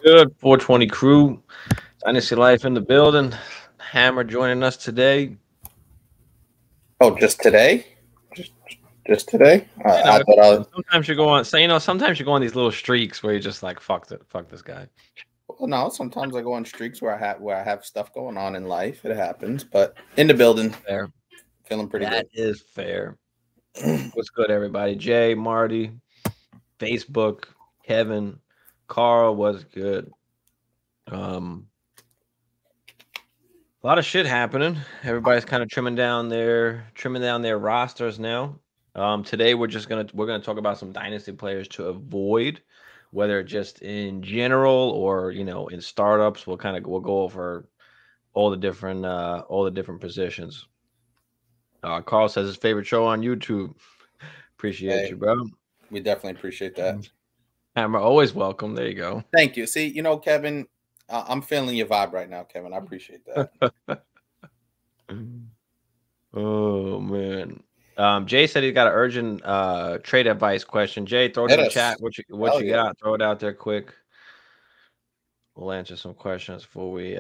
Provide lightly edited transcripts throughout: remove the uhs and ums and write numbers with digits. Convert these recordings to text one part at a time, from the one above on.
Good 420 crew. Dynasty Life in the building. Hammer joining us today. Oh, just today? Just just today? You know, I thought I was. sometimes you go on. So sometimes you go on these little streaks where you're just like, fuck this guy. Well, no, sometimes I go on streaks where I have stuff going on in life. It happens, but in the building, Fair. feeling pretty That good. is fair. What's good, everybody? Jay, Marty, Facebook, Kevin, Carl. Was good? Um, a lot of shit happening. Everybody's kind of trimming down their rosters now. Today we're gonna talk about some dynasty players to avoid, whether just in general or in startups. We'll go over all the different positions. Carl says his favorite show on YouTube. Appreciate Hey, you, bro. we definitely appreciate that. Hammer always welcome. There you go. Thank you. See, Kevin, I'm feeling your vibe right now, Kevin. I appreciate that. Oh man. Jay said he's got an urgent trade advice question. Jay, throw it in Hit the us. chat. What Hell you yeah. got? Throw it out there quick. We'll answer some questions before we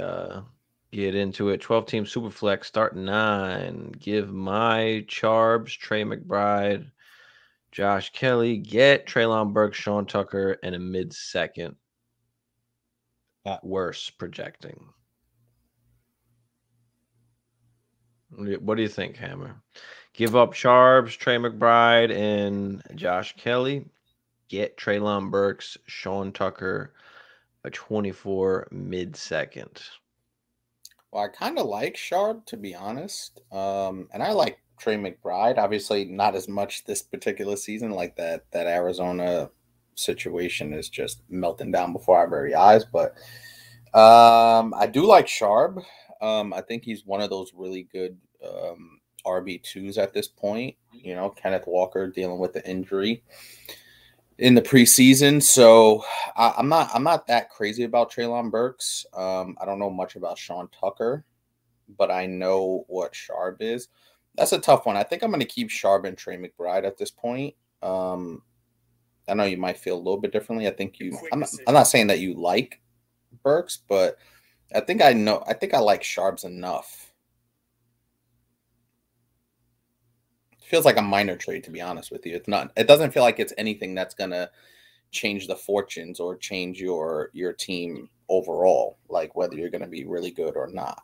get into it. 12-team Superflex, start 9. Give my Charbs, Trey McBride, Josh Kelly, get Traylon Burks, Sean Tucker, and a mid-second at worst projecting. What do you think, Hammer? Give up Charbs, Trey McBride, and Josh Kelly. Get Traylon Burks, Sean Tucker, a 24 mid-second. Well, I kind of like Sharp, to be honest. And I like Trey McBride. Obviously, not as much this particular season. Like that Arizona situation is just melting down before our very eyes. But I do like Sharp. I think he's one of those really good RB2s at this point. Kenneth Walker dealing with the injury in the preseason, so I'm not that crazy about Traylon Burks. I don't know much about Sean Tucker, but I know what Sharp is. That's a tough one. I think I'm going to keep Sharp and Trey McBride at this point. I know you might feel a little bit differently. I think you. I'm not saying that you like Burks, but I think I know. I think I like Sharps enough. Feels like a minor trade, to be honest with you. It's not. It doesn't feel like it's anything that's gonna change the fortunes or change your team overall, like whether you're gonna be really good or not.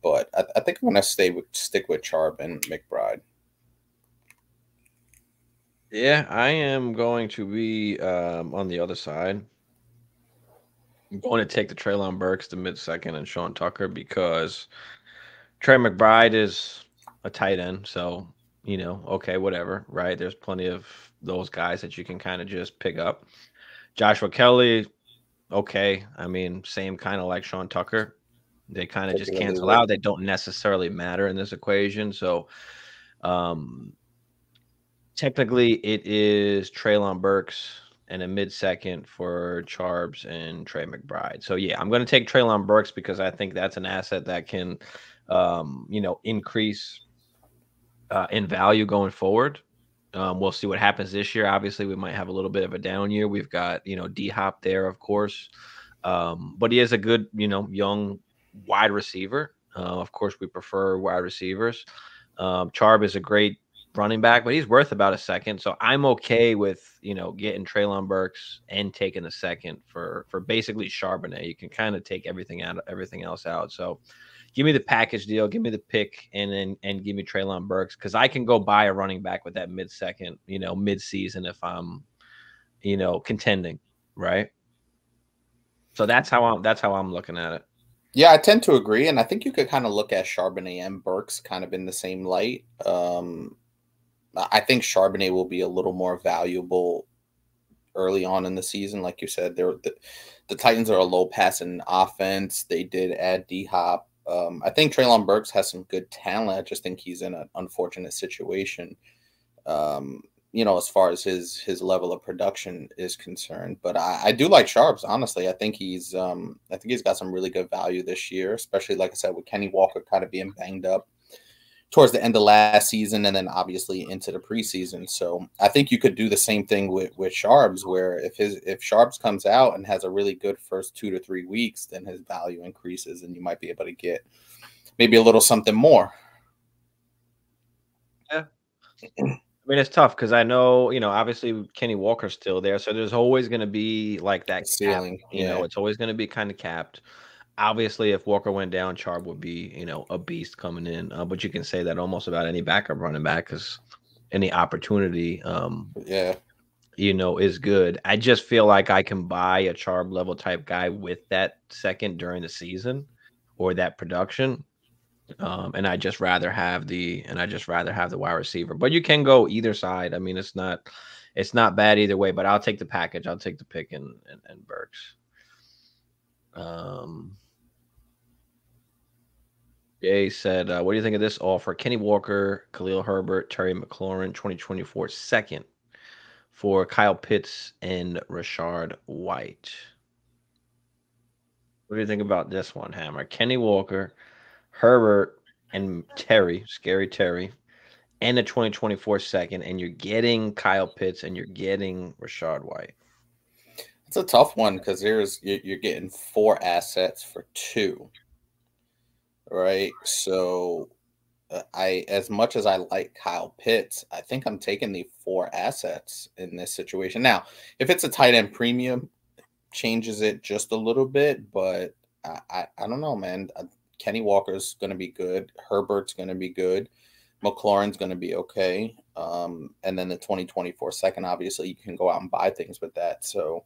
But I think I'm gonna stick with Charb and McBride. Yeah, I am going to be on the other side. I'm going to take the Traylon Burks, the mid-second, and Sean Tucker because Trey McBride is a tight end, so okay, whatever, right? There's plenty of those guys that you can kind of just pick up. Joshua Kelly, okay. I mean, same kind of like Sean Tucker. They kind of just cancel out. They don't necessarily matter in this equation. So, technically, it is Traylon Burks and a mid-second for Charbs and Trey McBride. So yeah, I'm going to take Traylon Burks because I think that's an asset that can, increase in value going forward. We'll see what happens this year. Obviously, we might have a little bit of a down year. We've got D Hop there, of course, but he is a good young wide receiver. Of course, we prefer wide receivers. Charb is a great running back, but he's worth about a second. So I'm okay with getting Traylon Burks and taking a second for basically Charbonnet. You can kind of take everything else out. So give me the package deal, give me the pick, and give me Traylon Burks because I can go buy a running back with that mid-second, mid-season if I'm, contending, right? So that's how I'm looking at it. Yeah, I tend to agree, and I think you could kind of look at Charbonnet and Burks kind of in the same light. I think Charbonnet will be a little more valuable early on in the season. Like you said, the Titans are a low passing offense. They did add D Hop. I think Traylon Burks has some good talent. I just think he's in an unfortunate situation, as far as his level of production is concerned. But I do like Sharps, honestly. I think he's got some really good value this year, especially like I said with Kenny Walker kind of being banged up. towards the end of last season and then obviously into the preseason. So I think you could do the same thing with Sharps, where if Sharps comes out and has a really good first 2 to 3 weeks, then his value increases and you might be able to get maybe a little something more. Yeah. I mean, it's tough because I know, obviously Kenny Walker's still there. So there's always going to be like that cap, Ceiling. Yeah. it's always going to be kind of capped. Obviously, if Walker went down, Chubb would be, a beast coming in. But you can say that almost about any backup running back because any opportunity, Yeah. is good. I just feel like I can buy a Chubb level type guy with that second during the season or that production. And I just rather have the wide receiver. But you can go either side. I mean, it's not bad either way. But I'll take the package. I'll take the pick and Burks. Jay said, "What do you think of this offer? Kenny Walker, Khalil Herbert, Terry McLaurin, 2024 second for Kyle Pitts and Rashard White." What do you think about this one, Hammer? Kenny Walker, Herbert, and Terry, scary Terry, and the 2024 second, and you're getting Kyle Pitts and you're getting Rashard White. It's a tough one because you're getting 4 assets for 2. Right. So as much as I like Kyle Pitts, I think I'm taking the 4 assets in this situation. Now, if it's a tight end premium, changes it just a little bit, but I don't know, man. Kenny Walker's going to be good. Herbert's going to be good. McLaurin's going to be okay. And then the 2024 second, obviously, you can go out and buy things with that. So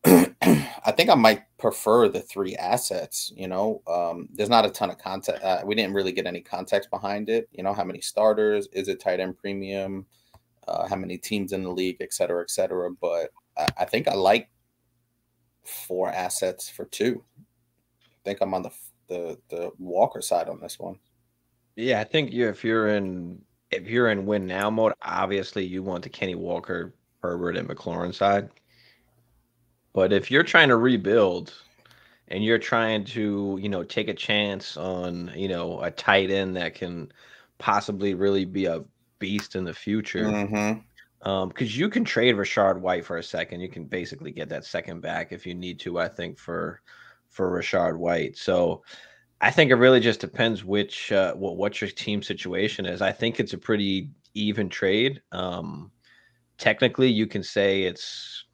I think I might prefer the 3 assets. There's not a ton of context. We didn't really get any context behind it. How many starters? Is it tight end premium? How many teams in the league, et cetera, et cetera. But I think I like 4 assets for 2. I think I'm on the Walker side on this one. Yeah, I think if you're in win now mode, obviously you want the Kenny Walker, Herbert, and McLaurin side. But if you're trying to rebuild and you're trying to, take a chance on, a tight end that can possibly really be a beast in the future, because you can trade Rashard White for a second. You can basically get that second back if you need to, I think, for Rashard White. So I think it really just depends what your team situation is. I think it's a pretty even trade. Technically, you can say it's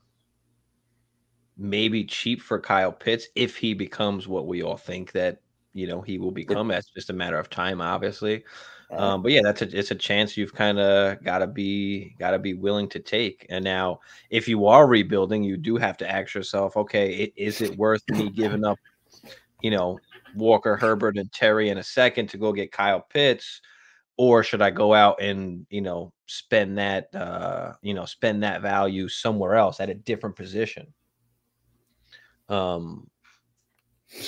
maybe cheap for Kyle Pitts if he becomes what we all think that he will become. That's just a matter of time, obviously. But yeah, it's a chance you've kind of gotta be willing to take. And now, if you are rebuilding, you do have to ask yourself, okay, is it worth me giving up, Walker, Herbert, and Terry in a second to go get Kyle Pitts, or should I go out and spend that value somewhere else at a different position? So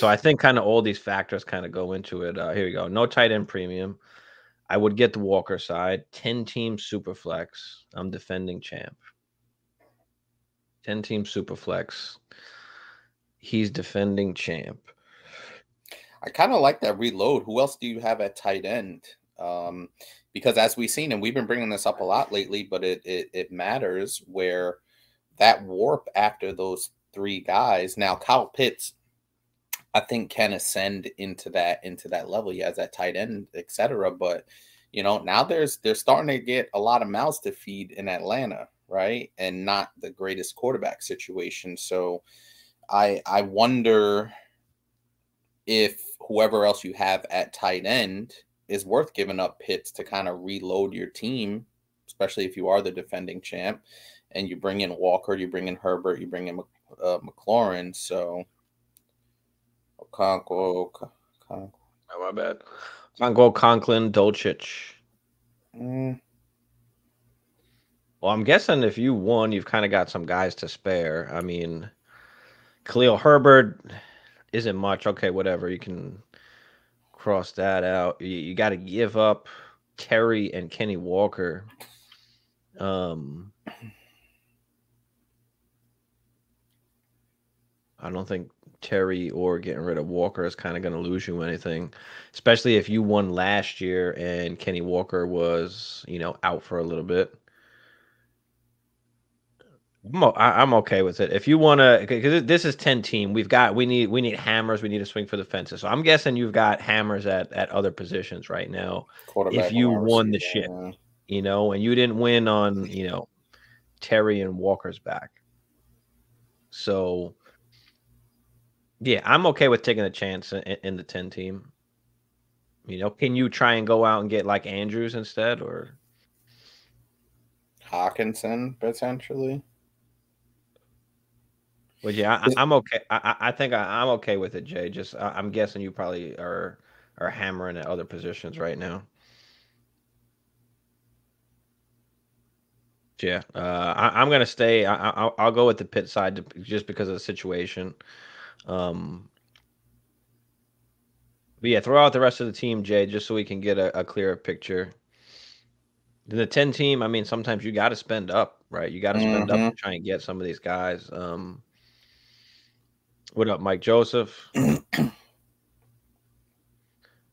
I think kind of all these factors kind of go into it. Here we go. No tight end premium. I would get the Walker side. 10-team super flex. I'm defending champ. 10-team super flex. He's defending champ. I kind of like that reload. Who else do you have at tight end? Because as we've seen, and we've been bringing this up a lot lately, but it matters where that warp after those 3 guys. Now, Kyle Pitts, I think, can ascend into that level. He has that tight end, etc. But now they're starting to get a lot of mouths to feed in Atlanta, right? And not the greatest quarterback situation. So I wonder if whoever else you have at tight end is worth giving up Pitts to kind of reload your team, especially if you are the defending champ, and you bring in Walker, you bring in Herbert, you bring in McLaurin. So, oh, my bad. Congo, Conklin, Dolchich. Well, I'm guessing if you won, you've kind of got some guys to spare. I mean, Khalil Herbert isn't much. Okay, whatever. You can cross that out. You got to give up Terry and Kenny Walker. I don't think Terry or getting rid of Walker is kind of going to lose you anything, especially if you won last year and Kenny Walker was, out for a little bit. I'm okay with it. If you want to, because this is 10 team, we need hammers. We need to swing for the fences. So I'm guessing you've got hammers at other positions right now. If Quarterback and you wide won the receiver. ship, Yeah. and you didn't win on Terry and Walker's back. So yeah, I'm okay with taking a chance in the 10 team. Can you try and go out and get like Andrews instead, or? Hawkinson potentially. Well, yeah, I'm okay. I think I'm okay with it, Jay. Just I'm guessing you probably are hammering at other positions right now. Yeah, I'm gonna stay. I'll go with the pit side just because of the situation. Um, but yeah, throw out the rest of the team, Jay, just so we can get a clearer picture. The 10 team, I mean, sometimes you got to spend up, right? You got to spend up Mm-hmm. to try and get some of these guys. What up, Mike Joseph?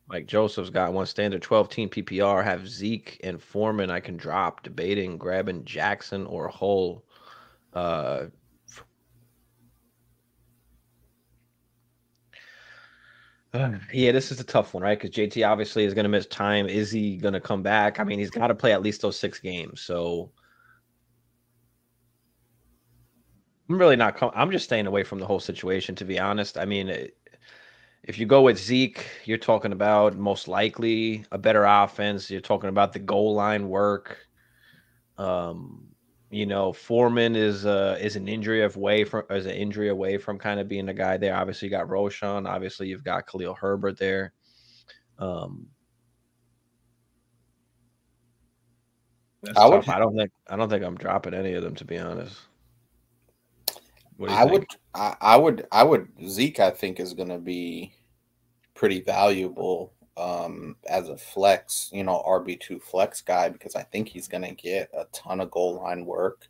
Mike Joseph's got one standard 12 team PPR. Have Zeke and Foreman. I can drop. Debating grabbing Jackson or Hull. Uh, yeah, this is a tough one, right? Because JT obviously is going to miss time. Is he going to come back? I mean, he's got to play at least those 6 games. So I'm really not. I'm just staying away from the whole situation, to be honest. I mean, if you go with Zeke, you're talking about most likely a better offense. You're talking about the goal line work. Um, Foreman is an injury away from kind of being the guy there. Obviously, you got Roshan. Obviously, you've got Khalil Herbert there. Um, that's I tough. would. I don't think I'm dropping any of them, to be honest. What do you I think? would. I would. Zeke, I think, is going to be pretty valuable as a flex, RB2 flex guy, because I think he's going to get a ton of goal line work.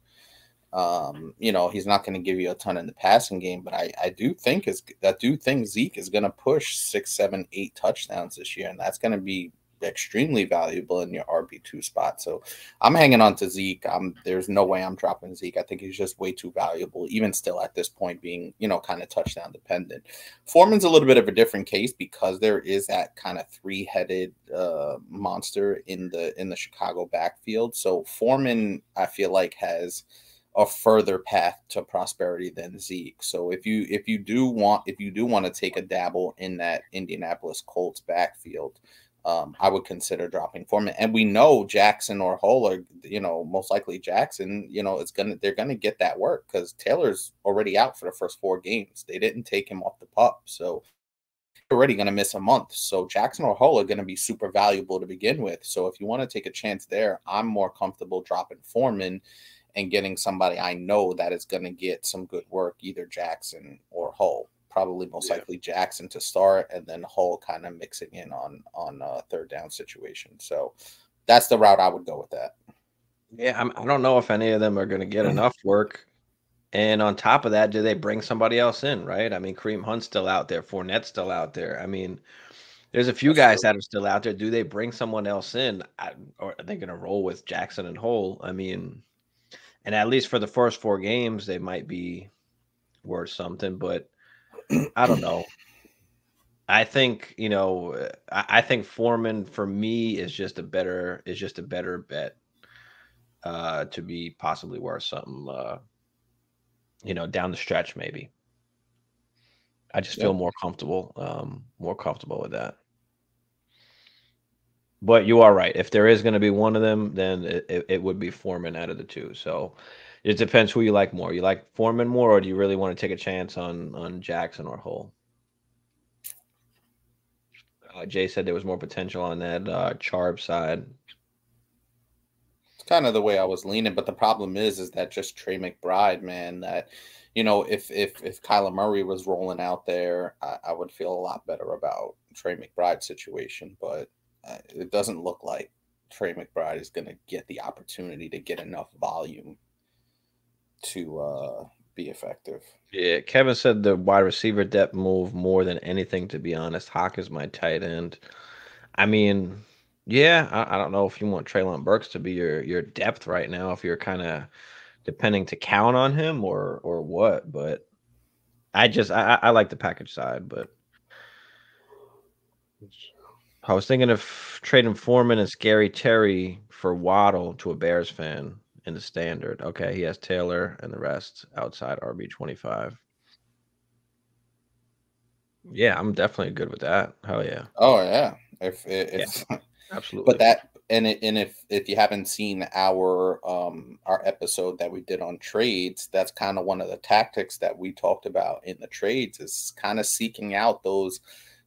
He's not going to give you a ton in the passing game, but I do think Zeke is going to push 6, 7, 8 touchdowns this year, and that's going to be extremely valuable in your RB2 spot. So I'm hanging on to Zeke. There's no way I'm dropping Zeke. I think he's just way too valuable, even still at this point, being kind of touchdown dependent. Foreman's a little bit of a different case because there is that kind of three-headed monster in the Chicago backfield. So Foreman, I feel like, has a further path to prosperity than Zeke. So if you do want to take a dabble in that Indianapolis Colts backfield, I would consider dropping Foreman. And we know Jackson or Hull are, most likely Jackson, they're gonna get that work because Taylor's already out for the first 4 games. They didn't take him off the pup, so already going to miss a month. So Jackson or Hull are going to be super valuable to begin with. So if you want to take a chance there, I'm more comfortable dropping Foreman and getting somebody I know that is going to get some good work, either Jackson or Hull. Probably most likely Jackson to start, and then Hull kind of mixing in on a third down situation. So that's the route I would go with that. Yeah, I don't know if any of them are going to get enough work. And on top of that, do they bring somebody else in, right? I mean, Kareem Hunt's still out there, Fournette's still out there. I mean, there's a few That's guys true. that are still out there. Do they bring someone else in, or are they going to roll with Jackson and Hole? I mean, and at least for the first 4 games, they might be worth something, but I don't know. I think I think Foreman for me is just a better bet to be possibly worth something. Down the stretch maybe. I just Yeah. feel more comfortable with that. But you are right. If there is going to be one of them, then it would be Foreman out of the two. So it depends who you like more. You like Foreman more, or do you really want to take a chance on Jackson or Hull? Jay said there was more potential on that Charb side. It's kind of the way I was leaning, but the problem is that just Trey McBride, man, that if Kyler Murray was rolling out there, I would feel a lot better about Trey McBride's situation, but it doesn't look like Trey McBride is going to get the opportunity to get enough volume to be effective. Yeah, Kevin said the wide receiver depth move more than anything, to be honest. Hawk is my tight end. I mean, yeah, I don't know if you want Treylon Burks to be your depth right now, if you're kind of depending to count on him or what, but I like the package side, but I was thinking of trading Foreman and Scary Terry for Waddle to a Bears fan in the standard. Okay, he has Taylor and the rest outside RB25. Yeah, I'm definitely good with that. Hell yeah. Oh yeah, Yeah, if but absolutely. that and if you haven't seen our episode that we did on trades, that's kind of one of the tactics that we talked about in the trades is kind of seeking out those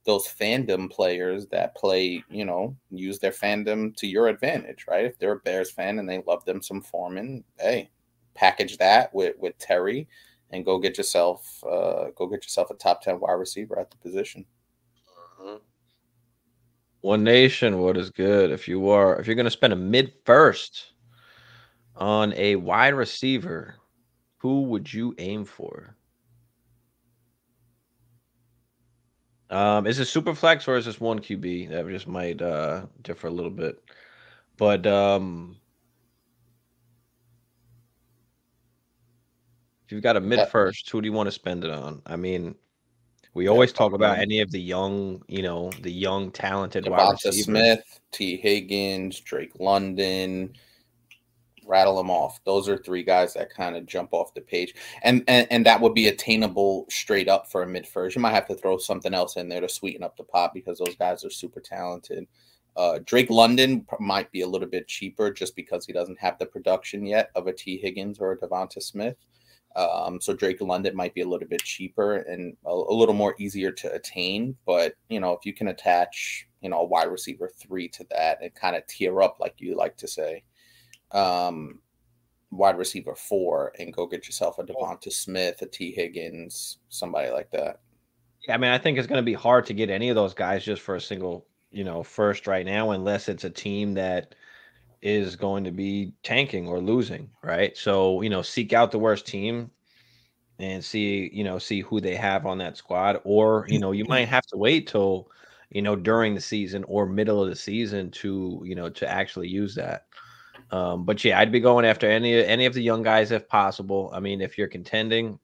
fandom players that play, use their fandom to your advantage, right? If they're a Bears fan and they love them some Foreman, hey, package that with Terry and go get yourself a top 10 wide receiver at the position. Mhm. One Nation, what is good? If you're gonna spend a mid first on a wide receiver, who would you aim for? Is it super flex or is this one QB? That just might differ a little bit. But if you've got a mid Yeah, first, who do you want to spend it on? I mean, we yeah, always talk about any of the young, the young talented wide Devonta receivers. Smith, T. Higgins, Drake London, rattle them off. Those are three guys that kind of jump off the page, and that would be attainable straight up for a mid first. You might have to throw something else in there to sweeten up the pot because those guys are super talented. Drake London might be a little bit cheaper just because he doesn't have the production yet of a T. Higgins or a Devonta Smith. So Drake London might be a little bit cheaper and a little more easier to attain. But, if you can attach, a wide receiver 3 to that and kind of tier up, like you like to say, wide receiver 4 and go get yourself a Devonta Smith, a T. Higgins, somebody like that. Yeah, I mean, I think it's going to be hard to get any of those guys just for a single, first right now, unless it's a team that is going to be tanking or losing, right? So, seek out the worst team and see who they have on that squad. Or, you might have to wait till, during the season or middle of the season to actually use that. But yeah, I'd be going after any of the young guys if possible. I mean, if you're contending,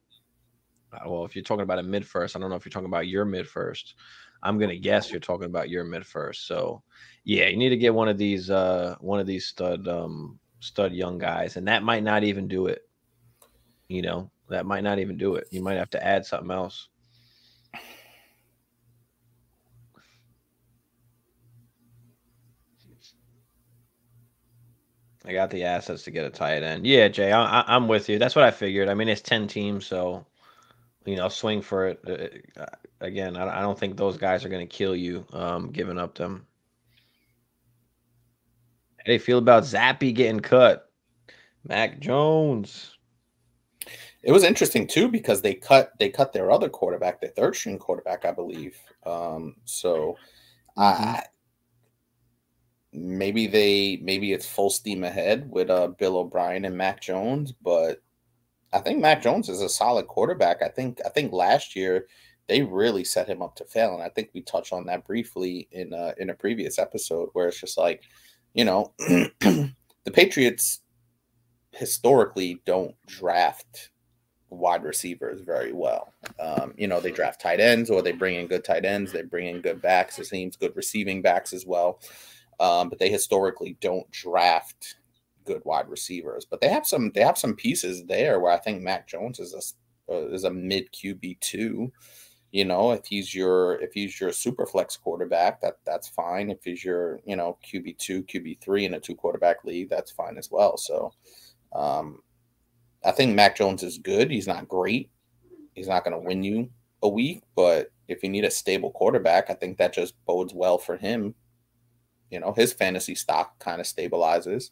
well, if you're talking about a mid first, I don't know if you're talking about your mid first. I'm gonna guess you're talking about your mid first. So yeah, you need to get one of these stud young guys, and that might not even do it. That might not even do it. You might have to add something else. I got the assets to get a tight end. Yeah, Jay, I'm with you. That's what I figured. I mean, it's 10 teams, so swing for it. Again, I don't think those guys are going to kill you giving up them. How do you feel about Zappy getting cut? Mac Jones. It was interesting too because they cut their other quarterback, their third string quarterback, I believe. So Mhm. I maybe it's full steam ahead with Bill O'Brien and Mac Jones, but I think Mac Jones is a solid quarterback. I think last year they really set him up to fail, and I think we touched on that briefly in a previous episode where it's just like, the Patriots historically don't draft wide receivers very well. They draft tight ends or they bring in good tight ends, they bring in good backs, it seems good receiving backs as well. But they historically don't draft good wide receivers. But they have some pieces there where I think Mac Jones is a mid QB2. If he's your super flex quarterback, that's fine. If he's your QB2, QB3 in a 2 quarterback league, that's fine as well. So um, I think Mac Jones is good. He's not great. He's not going to win you a week, but if you need a stable quarterback, I think that just bodes well for him. His fantasy stock kind of stabilizes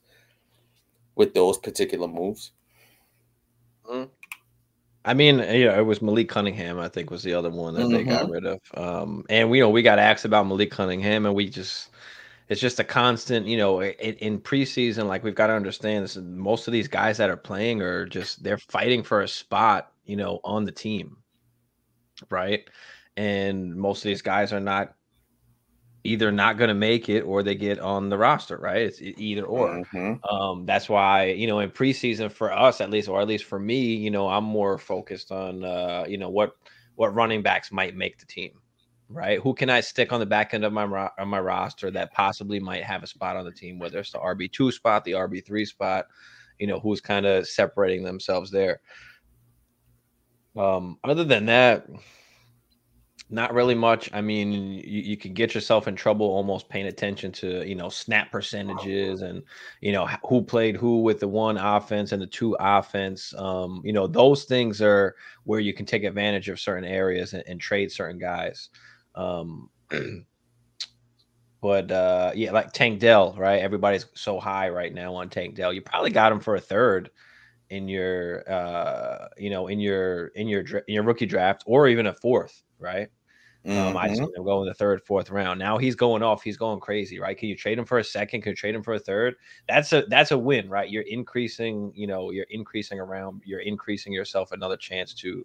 with those particular moves. Mhm. I mean, yeah, it was Malik Cunningham, I think, was the other one that they got Mm-hmm. rid of. And we got asked about Malik Cunningham, and it's just a constant, in preseason, like we've got to understand this. Most of these guys that are playing are they're fighting for a spot on the team, right? And most of these guys are either not going to make it or they get on the roster, right? It's either or. Mm-hmm. That's why, in preseason for us at least, or at least for me, I'm more focused on, what running backs might make the team, right? Who can I stick on the back end of my roster that possibly might have a spot on the team, whether it's the RB2 spot, the RB3 spot, who's kind of separating themselves there. Other than that, not really much. I mean, you could get yourself in trouble almost paying attention to, snap percentages and, who played who with the one offense and the two offense. Those things are where you can take advantage of certain areas and trade certain guys. But yeah, like Tank Dell, right? Everybody's so high right now on Tank Dell. You probably got him for a third in your in your rookie draft, or even a fourth, right? I Mm-hmm. seen him go in the third, fourth round. Now he's going off. He's going crazy, right? Can you trade him for a second? Can you trade him for a third? That's a win, right? You're increasing, you're increasing around. You're increasing yourself another chance to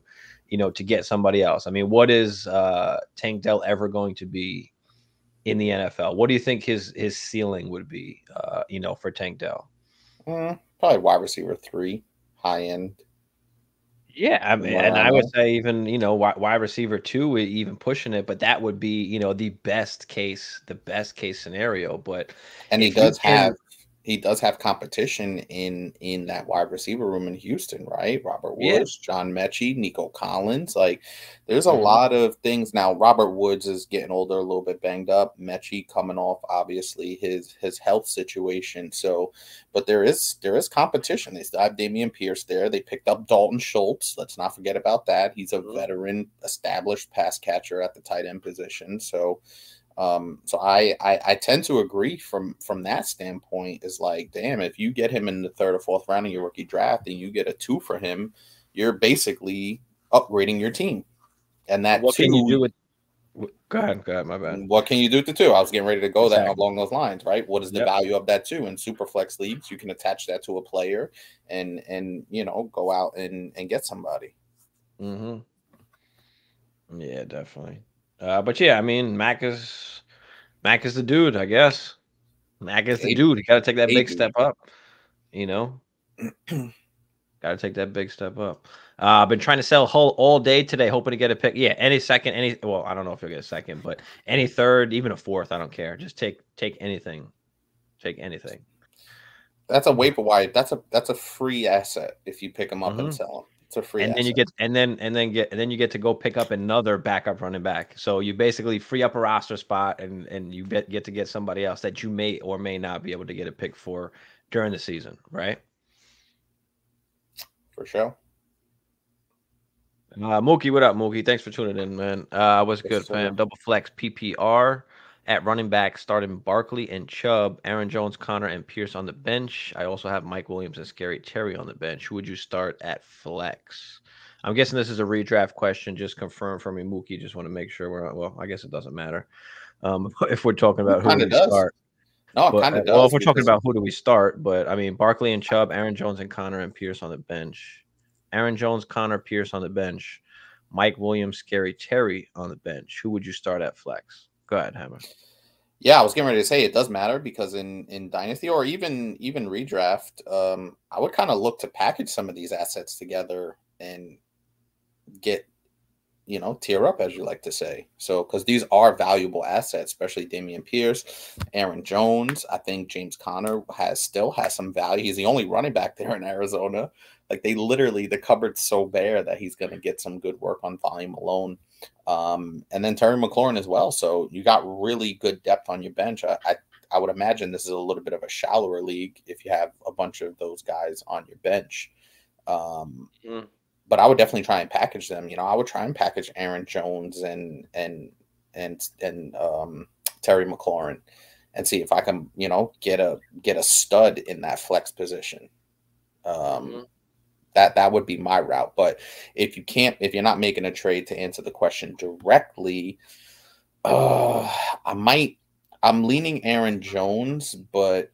get somebody else. I mean, what is Tank Dell ever going to be in the NFL? What do you think his ceiling would be? For Tank Dell? Probably wide receiver 3, high end. Yeah, I From mean, what and I I would know. say even wide receiver 2, even pushing it, but that would be the best case scenario. But And if you can, he does have competition in that wide receiver room in Houston, right? Robert yeah, Woods, John Mechie, Nico Collins. Like, there's a mhm, lot of things now. Robert Woods is getting older, a little bit banged up. Mechie coming off obviously his health situation. So, but there is competition. They still have Damian Pierce there. They picked up Dalton Schultz. Let's not forget about that. He's a mhm. veteran, established pass catcher at the tight end position. So I tend to agree from that standpoint. Is like, damn, if you get him in the third or fourth round of your rookie draft and you get a 2 for him, you're basically upgrading your team. And And that what can you 2, do with? Go ahead, my bad. what can you do with the 2? I was getting ready to go that Exactly. along those lines, right? What is the Yep. value of that 2 in super flex leagues? You can attach that to a player and go out and get somebody. Hmm. Yeah, definitely. But yeah, I mean, Mac is the dude, I guess. Mac is the A, dude. You got to take that a big dude. step up. You know, got to take that big step up. I've been trying to sell Hull all day today, hoping to get a pick. Yeah, any second, well, I don't know if you'll get a second, but any third, even a fourth, I don't care. Just take anything. Take anything. That's a waiver wire. That's a free asset if you pick them up and Hmm. sell them. It's a free And then you asset. get and then you get to go pick up another backup running back. So you basically free up a roster spot and you get to get somebody else that you may or may not be able to get a pick for during the season, right? For sure. Mookie, what up, Mookie? Thanks for tuning in, man. What's Yes, good, sir. fam? Double flex PPR at running back, starting Barkley and Chubb, Aaron Jones, Connor, and Pierce on the bench. I also have Mike Williams and Scary Terry on the bench. Who would you start at flex? I'm guessing this is a redraft question. Just confirm for me, Mookie. Just want to make sure we're not, well. I guess it doesn't matter if we're talking It about who do kind of we does. start. No, it But kind of well, if does we're talking because about who do we start, but I mean Barkley and Chubb, Aaron Jones and Connor and Pierce on the bench. Aaron Jones, Connor, Pierce on the bench. Mike Williams, Scary Terry on the bench. Who would you start at flex? Go ahead, Hammer. yeah, I was getting ready to say it does matter because in Dynasty or even redraft, I would kind of look to package some of these assets together and get tear up, as you like to say. So, because these are valuable assets, especially Damian Pierce, Aaron Jones. I think James Conner still has some value. He's the only running back there in Arizona. Like, the cupboard's so bare that he's going to get some good work on volume alone. And then Terry McLaurin as well. So you got really good depth on your bench. I would imagine this is a little bit of a shallower league if you have a bunch of those guys on your bench. Um, Mm. but I would definitely try and package them. I would try and package Aaron Jones and Terry McLaurin and see if I can, get a stud in that flex position. Um, Mhm. that would be my route. But if you're not making a trade to answer the question directly, uh, I might. I'm leaning Aaron Jones, but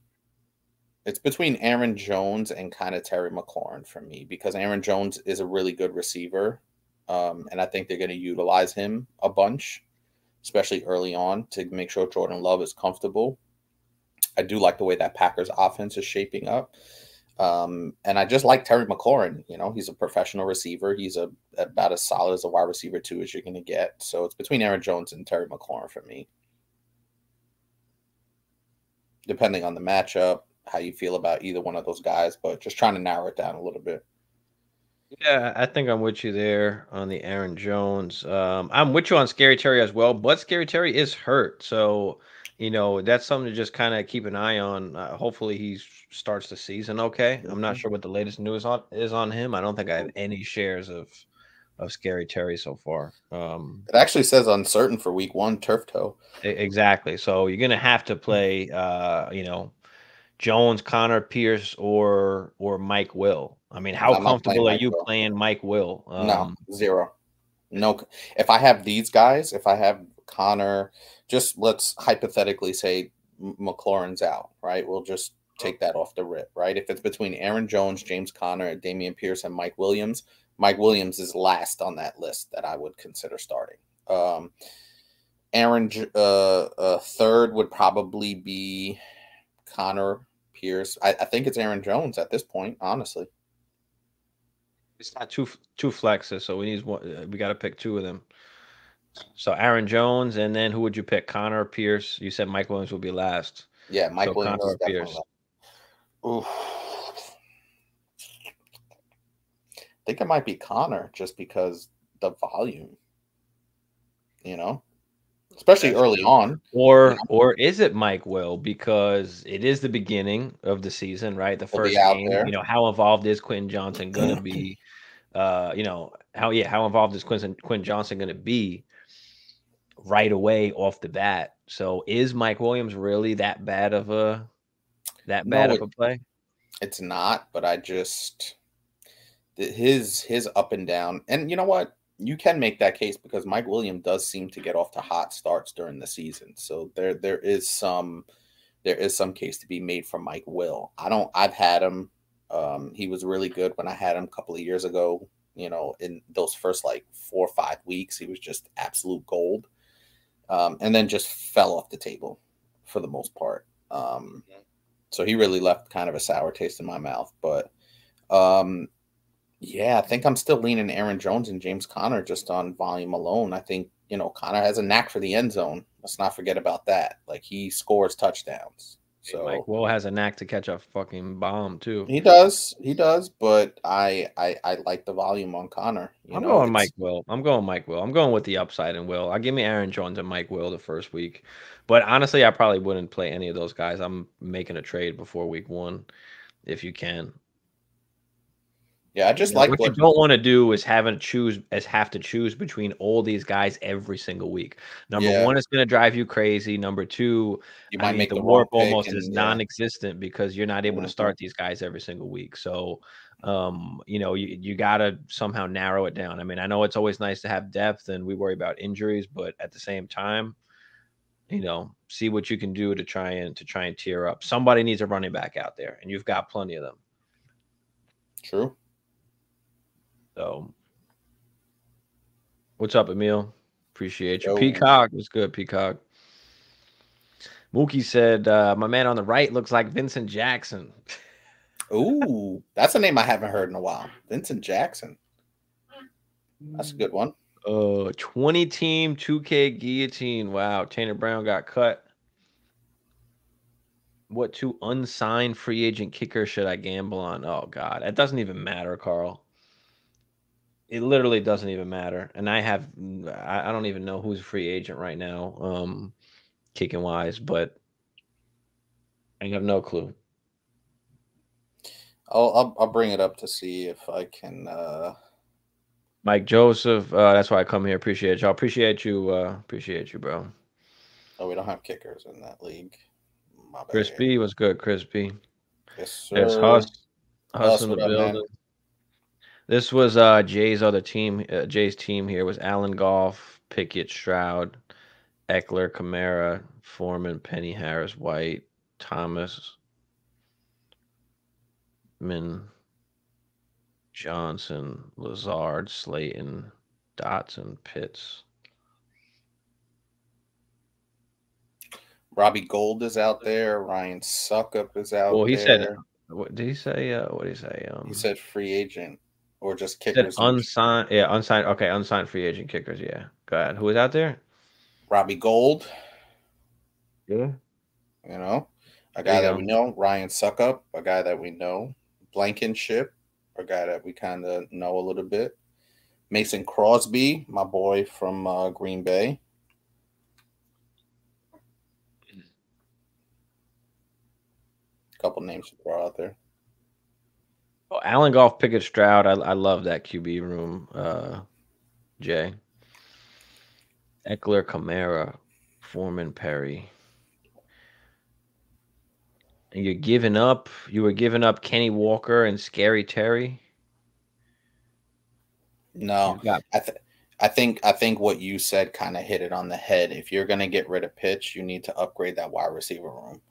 It's between Aaron Jones and kind of Terry McLaurin for me because Aaron Jones is a really good receiver. And I think they're going to utilize him a bunch, especially early on, to make sure Jordan Love is comfortable. I do like the way that Packers offense is shaping up. And I just like Terry McLaurin. You know, he's a professional receiver. He's about as solid as a wide receiver, too, as you're going to get. So it's between Aaron Jones and Terry McLaurin for me. Depending on the matchup, how you feel about either one of those guys, but just trying to narrow it down a little bit. Yeah, I think I'm with you there on the Aaron Jones. I'm with you on Scary Terry as well, but Scary Terry is hurt, so that's something to just kind of keep an eye on. Hopefully, he starts the season okay. I'm not sure what the latest news is on him. I don't think I have any shares of Scary Terry so far. It actually says uncertain for week 1, turf toe. Exactly. So you're gonna have to play, Jones, Connor, Pierce, or Mike Will. I mean, how I'm not playing comfortable are Mike you Will. playing Mike Will? No, 0. No. If I have these guys, if I have Connor, just let's hypothetically say McLaurin's out, right? We'll just take that off the rip, right? If it's between Aaron Jones, James Conner, Damian Pierce, and Mike Williams is last on that list that I would consider starting. Aaron, third would probably be Connor, Pierce. I think it's Aaron Jones at this point, honestly. It's not two flexes, so we need one. We got to pick 2 of them. So Aaron Jones, and then who would you pick? Connor or Pierce? You said Mike Williams will be last. Yeah, Mike So Williams Connor is or definitely Pierce? Oof. I think it might be Connor just because the volume, especially That's early true. on. Or is it Mike Will? Because it is the beginning of the season, right? The He'll be first out game. there. How involved is Quentin Johnson gonna be? How involved is Quentin Johnson gonna be right away off the bat? So is Mike Williams really that bad of a No, play? it's not, but I just his up and down. And you know what? You can make that case because Mike Williams does seem to get off to hot starts during the season. So there is some case to be made for Mike Will. I've had him. He was really good when I had him a couple of years ago. In those first like 4 or 5 weeks, he was just absolute gold. And then just fell off the table for the most part. So he really left kind of a sour taste in my mouth. But yeah, I think I'm still leaning Aaron Jones and James Conner just on volume alone. I think, Conner has a knack for the end zone. Let's not forget about that. Like, he scores touchdowns. So Mike Will has a knack to catch a fucking bomb too. he does, but I like the volume on Conner. I'm going Mike Will. I'm going with the upside and Will. I'll give me Aaron Jones and Mike Will the first week. But honestly, I probably wouldn't play any of those guys. I'm making a trade before week 1 if you can. Yeah, I just like what you don't want to do is have to choose between all these guys every single week. Number 1, it's going to drive you crazy. Number 2, you might make the the war wrong pick almost is and non-existent because you're not able to start these guys every single week. So, you got to somehow narrow it down. I mean, I know it's always nice to have depth and we worry about injuries, but at the same time, see what you can do to try and tear up. Somebody needs a running back out there, and you've got plenty of them. True. So, what's up, Emil? Appreciate you. Yo. Peacock was good. Peacock. Mookie said, "My man on the right looks like Vincent Jackson." Ooh, that's a name I haven't heard in a while. Vincent Jackson. That's a good one. 20-team 2K guillotine. Wow, Tanner Brown got cut. What 2 unsigned free agent kickers should I gamble on? Oh God, it doesn't even matter, Carl. It literally doesn't even matter. And I don't even know who's a free agent right now, kicking wise, but I have no clue. I'll bring it up to see if I can. Mike Joseph, that's why I come here. Appreciate y'all. Appreciate you, bro. Oh, we don't have kickers in that league. My bad. Chris B was good. Chris B. Yes, sir. There's Huss in the building. Man? This was Jay's other team. Jay's team here was Allen Goff, Pickett, Stroud, Eckler, Kamara, Foreman, Penny, Harris, White, Thomas, Min, Johnson, Lazard, Slayton, Dotson, Pitts. Robbie Gold is out there. Ryan Suckup is out Well, he said, there. what did he say? What did he say? He said free agent or just He said kickers. unsigned. Yeah, unsigned. Okay, unsigned free agent kickers. Yeah, go ahead. Who is out there? Robbie Gold. Yeah. You know, a There guy you that go. we know. Ryan Suckup, a guy that we know. Blankenship, a guy that we kind of know a little bit. Mason Crosby, my boy from Green Bay. A couple names to throw out there. Oh, Allen Goff, Pickett, Stroud. I love that QB room. Jay. Eckler, Kamara, Foreman, Perry. And you're giving up. You were giving up Kenny Walker and Scary Terry. No, Got, I think what you said kind of hit it on the head. If you're gonna get rid of Pitch, you need to upgrade that wide receiver room.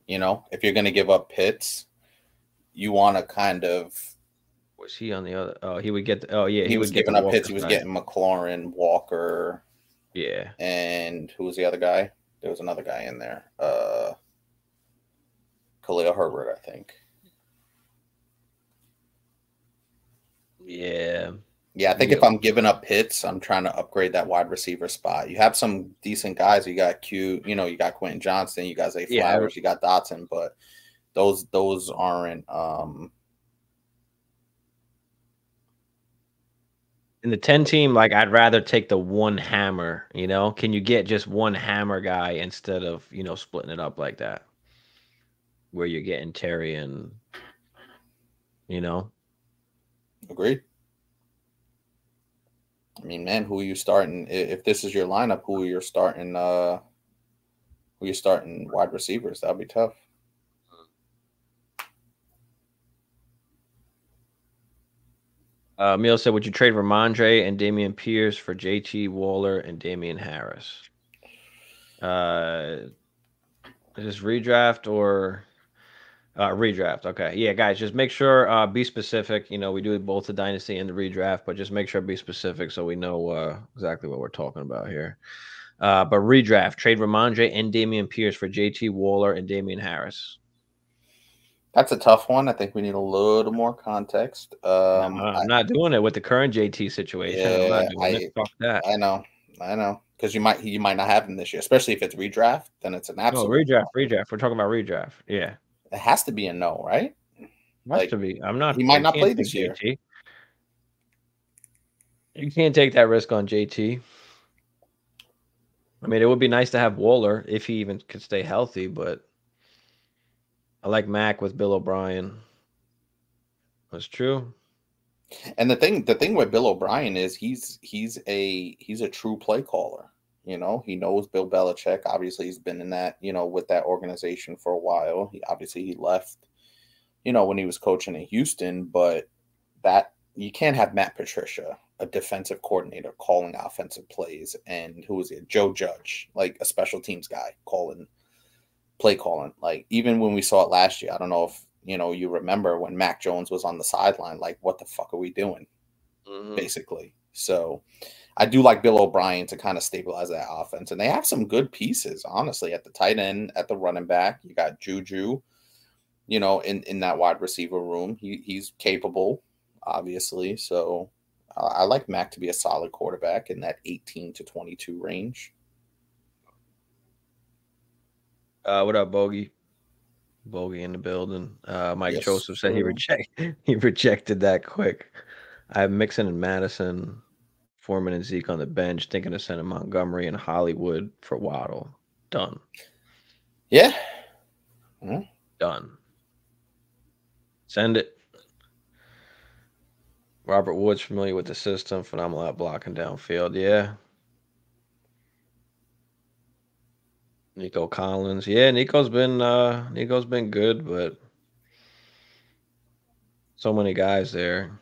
You know, if you're gonna give up Pitts, you want to kind of. was he on the other? Oh, he would get. Oh yeah, He was would get giving the up Walker Pitts. He was side. getting McLaurin, Walker. Yeah. And who was the other guy? There was another guy in there. Khalil Herbert, I think. Yeah. Yeah, I think if I'm giving up Pitts, I'm trying to upgrade that wide receiver spot. You have some decent guys. You got you got Quentin Johnston, you got Zay Flowers, you got Dotson, but those aren't in the 10 team, like I'd rather take the one hammer, you know? Can you get just one hammer guy instead of, splitting it up like that? Where you're getting Terry and Agreed. I mean, man, who are you starting? If this is your lineup, who are you starting wide receivers? That'll be tough. Meal said, would you trade Ramondre and Damian Pierce for JT Waller and Damian Harris? Is this redraft or redraft? Okay. Yeah, guys, just make sure be specific. We do both the dynasty and the redraft, but just make sure be specific so we know exactly what we're talking about here. But redraft, trade Ramondre and Damian Pierce for JT Waller and Damian Harris. That's a tough one. I think we need a little more context. I'm not doing it with the current JT situation. Yeah, I'm not doing it. Fuck that. I know. Because you might not have him this year, especially if it's redraft. Then it's an absolute redraft. We're talking about redraft. Yeah, it has to be a no, right? Has to be. I'm not. He might not play this year. JT. You can't take that risk on JT. I mean, it would be nice to have Waller if he even could stay healthy, but I like Mac with Bill O'Brien. That's true. And the thing with Bill O'Brien is he's a true play caller. He knows Bill Belichick. Obviously, he's been in that, with that organization for a while. He left, when he was coaching in Houston, but that you can't have Matt Patricia, a defensive coordinator, calling offensive plays, and who was it? Joe Judge, like a special teams guy play calling. Like even when we saw it last year, I don't know if you remember when Mac Jones was on the sideline, like what the fuck are we doing? Basically. So I do like Bill O'Brien to kind of stabilize that offense. And they have some good pieces, honestly, at the tight end, at the running back. You got Juju, in that wide receiver room. He's capable, obviously. So I like Mac to be a solid quarterback in that 18 to 22 range. What up, Bogey? Bogey in the building. Mike Joseph said he rejected that quick. I have Mixon and Madison, Foreman and Zeke on the bench, thinking of sending Montgomery and Hollywood for Waddle. Done. Yeah. Done. Send it. Robert Woods familiar with the system, phenomenal at blocking downfield. Yeah. Nico Collins. Yeah, Nico's been good, but so many guys there.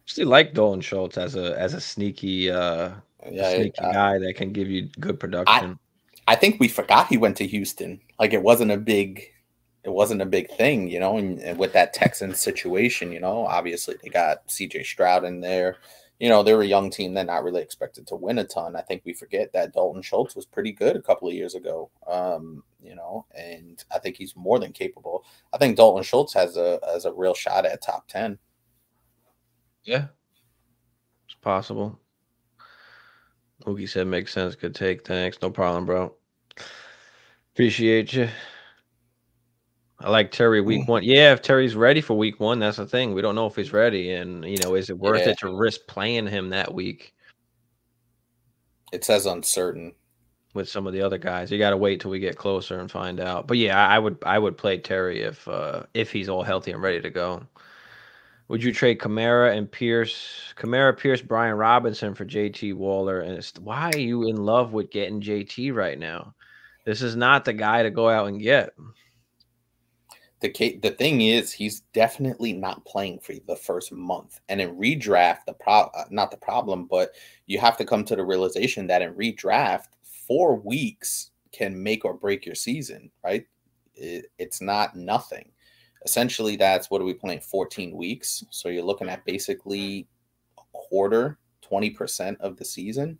Actually like Dolan Schultz as a sneaky guy that can give you good production. I think we forgot he went to Houston. Like it wasn't a big thing, and with that Texans situation, obviously they got CJ Stroud in there. They're a young team. They're not really expected to win a ton. I think we forget that Dalton Schultz was pretty good a couple of years ago. And I think he's more than capable. I think Dalton Schultz has a real shot at top 10. Yeah, it's possible. Oogie said makes sense. Good take. Thanks. No problem, bro. Appreciate you. I like Terry week 1. Yeah, if Terry's ready for week 1, that's the thing. We don't know if he's ready. And, is it worth it to risk playing him that week? It says uncertain. With some of the other guys. You got to wait till we get closer and find out. But yeah, I would play Terry if he's all healthy and ready to go. Would you trade Kamara, Pierce, Brian Robinson for JT Waller? And why are you in love with getting JT right now? This is not the guy to go out and get. The thing is, he's definitely not playing for the first month. And in redraft, not the problem, but you have to come to the realization that in redraft, 4 weeks can make or break your season, right? It's not nothing. Essentially, that's what are we playing? 14 weeks. So you're looking at basically a quarter, 20% of the season.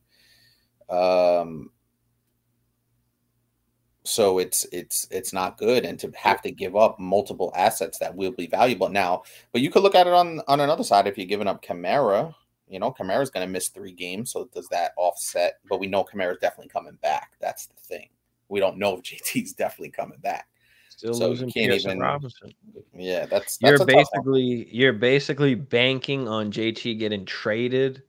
So it's not good, and to have to give up multiple assets that will be valuable now. But you could look at it on another side. If you're giving up Kamara, Kamara's going to miss 3 games. So does that offset? But we know Kamara's definitely coming back. That's the thing. We don't know if JT's definitely coming back. Still losing Pierce and Robinson. Yeah, that's you're basically banking on JT getting traded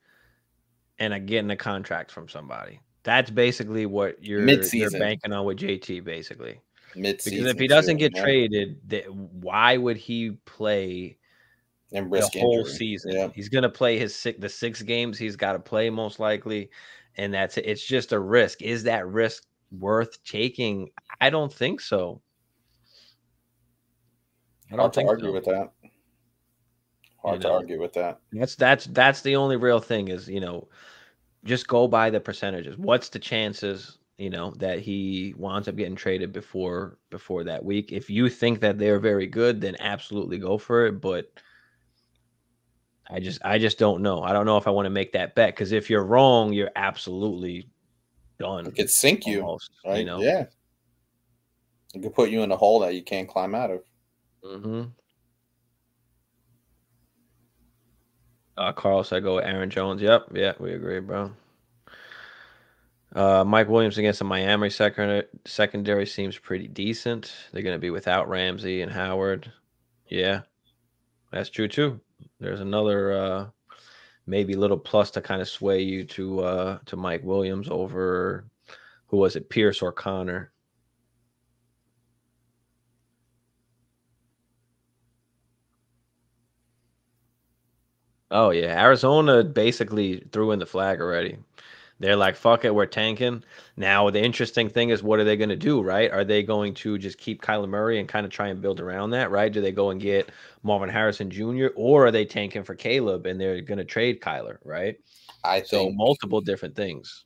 and getting a contract from somebody. That's basically what you're banking on with JT, basically. Mid-season, because if he doesn't get traded, why would he play and risk the whole injury? season? Yeah. He's going to play the 6 games he's got to play most likely, and that's it. It's just a risk. Is that risk worth taking? I don't think so. Hard to argue with that. Hard to argue with that. That's the only real thing is, just go by the percentages. What's the chances, that he winds up getting traded before that week? If you think that they're very good, then absolutely go for it. But I just don't know. I don't know if I want to make that bet, because if you're wrong, you're absolutely done. It could sink almost, you, right? Yeah. It could put you in a hole that you can't climb out of. Mm-hmm. Carl said go with Aaron Jones. Yep. Yeah, we agree, bro. Mike Williams against the Miami secondary seems pretty decent. They're going to be without Ramsey and Howard. Yeah, that's true too. There's another maybe little plus to kind of sway you to Mike Williams over, who was it, Pierce or Connor? Oh yeah, Arizona basically threw in the flag already. They're like, fuck it, we're tanking. Now, the interesting thing is, what are they going to do, right? Are they going to just keep Kyler Murray and kind of try and build around that, right? Do they go and get Marvin Harrison Jr., or are they tanking for Caleb and they're going to trade Kyler, right? I think multiple different things.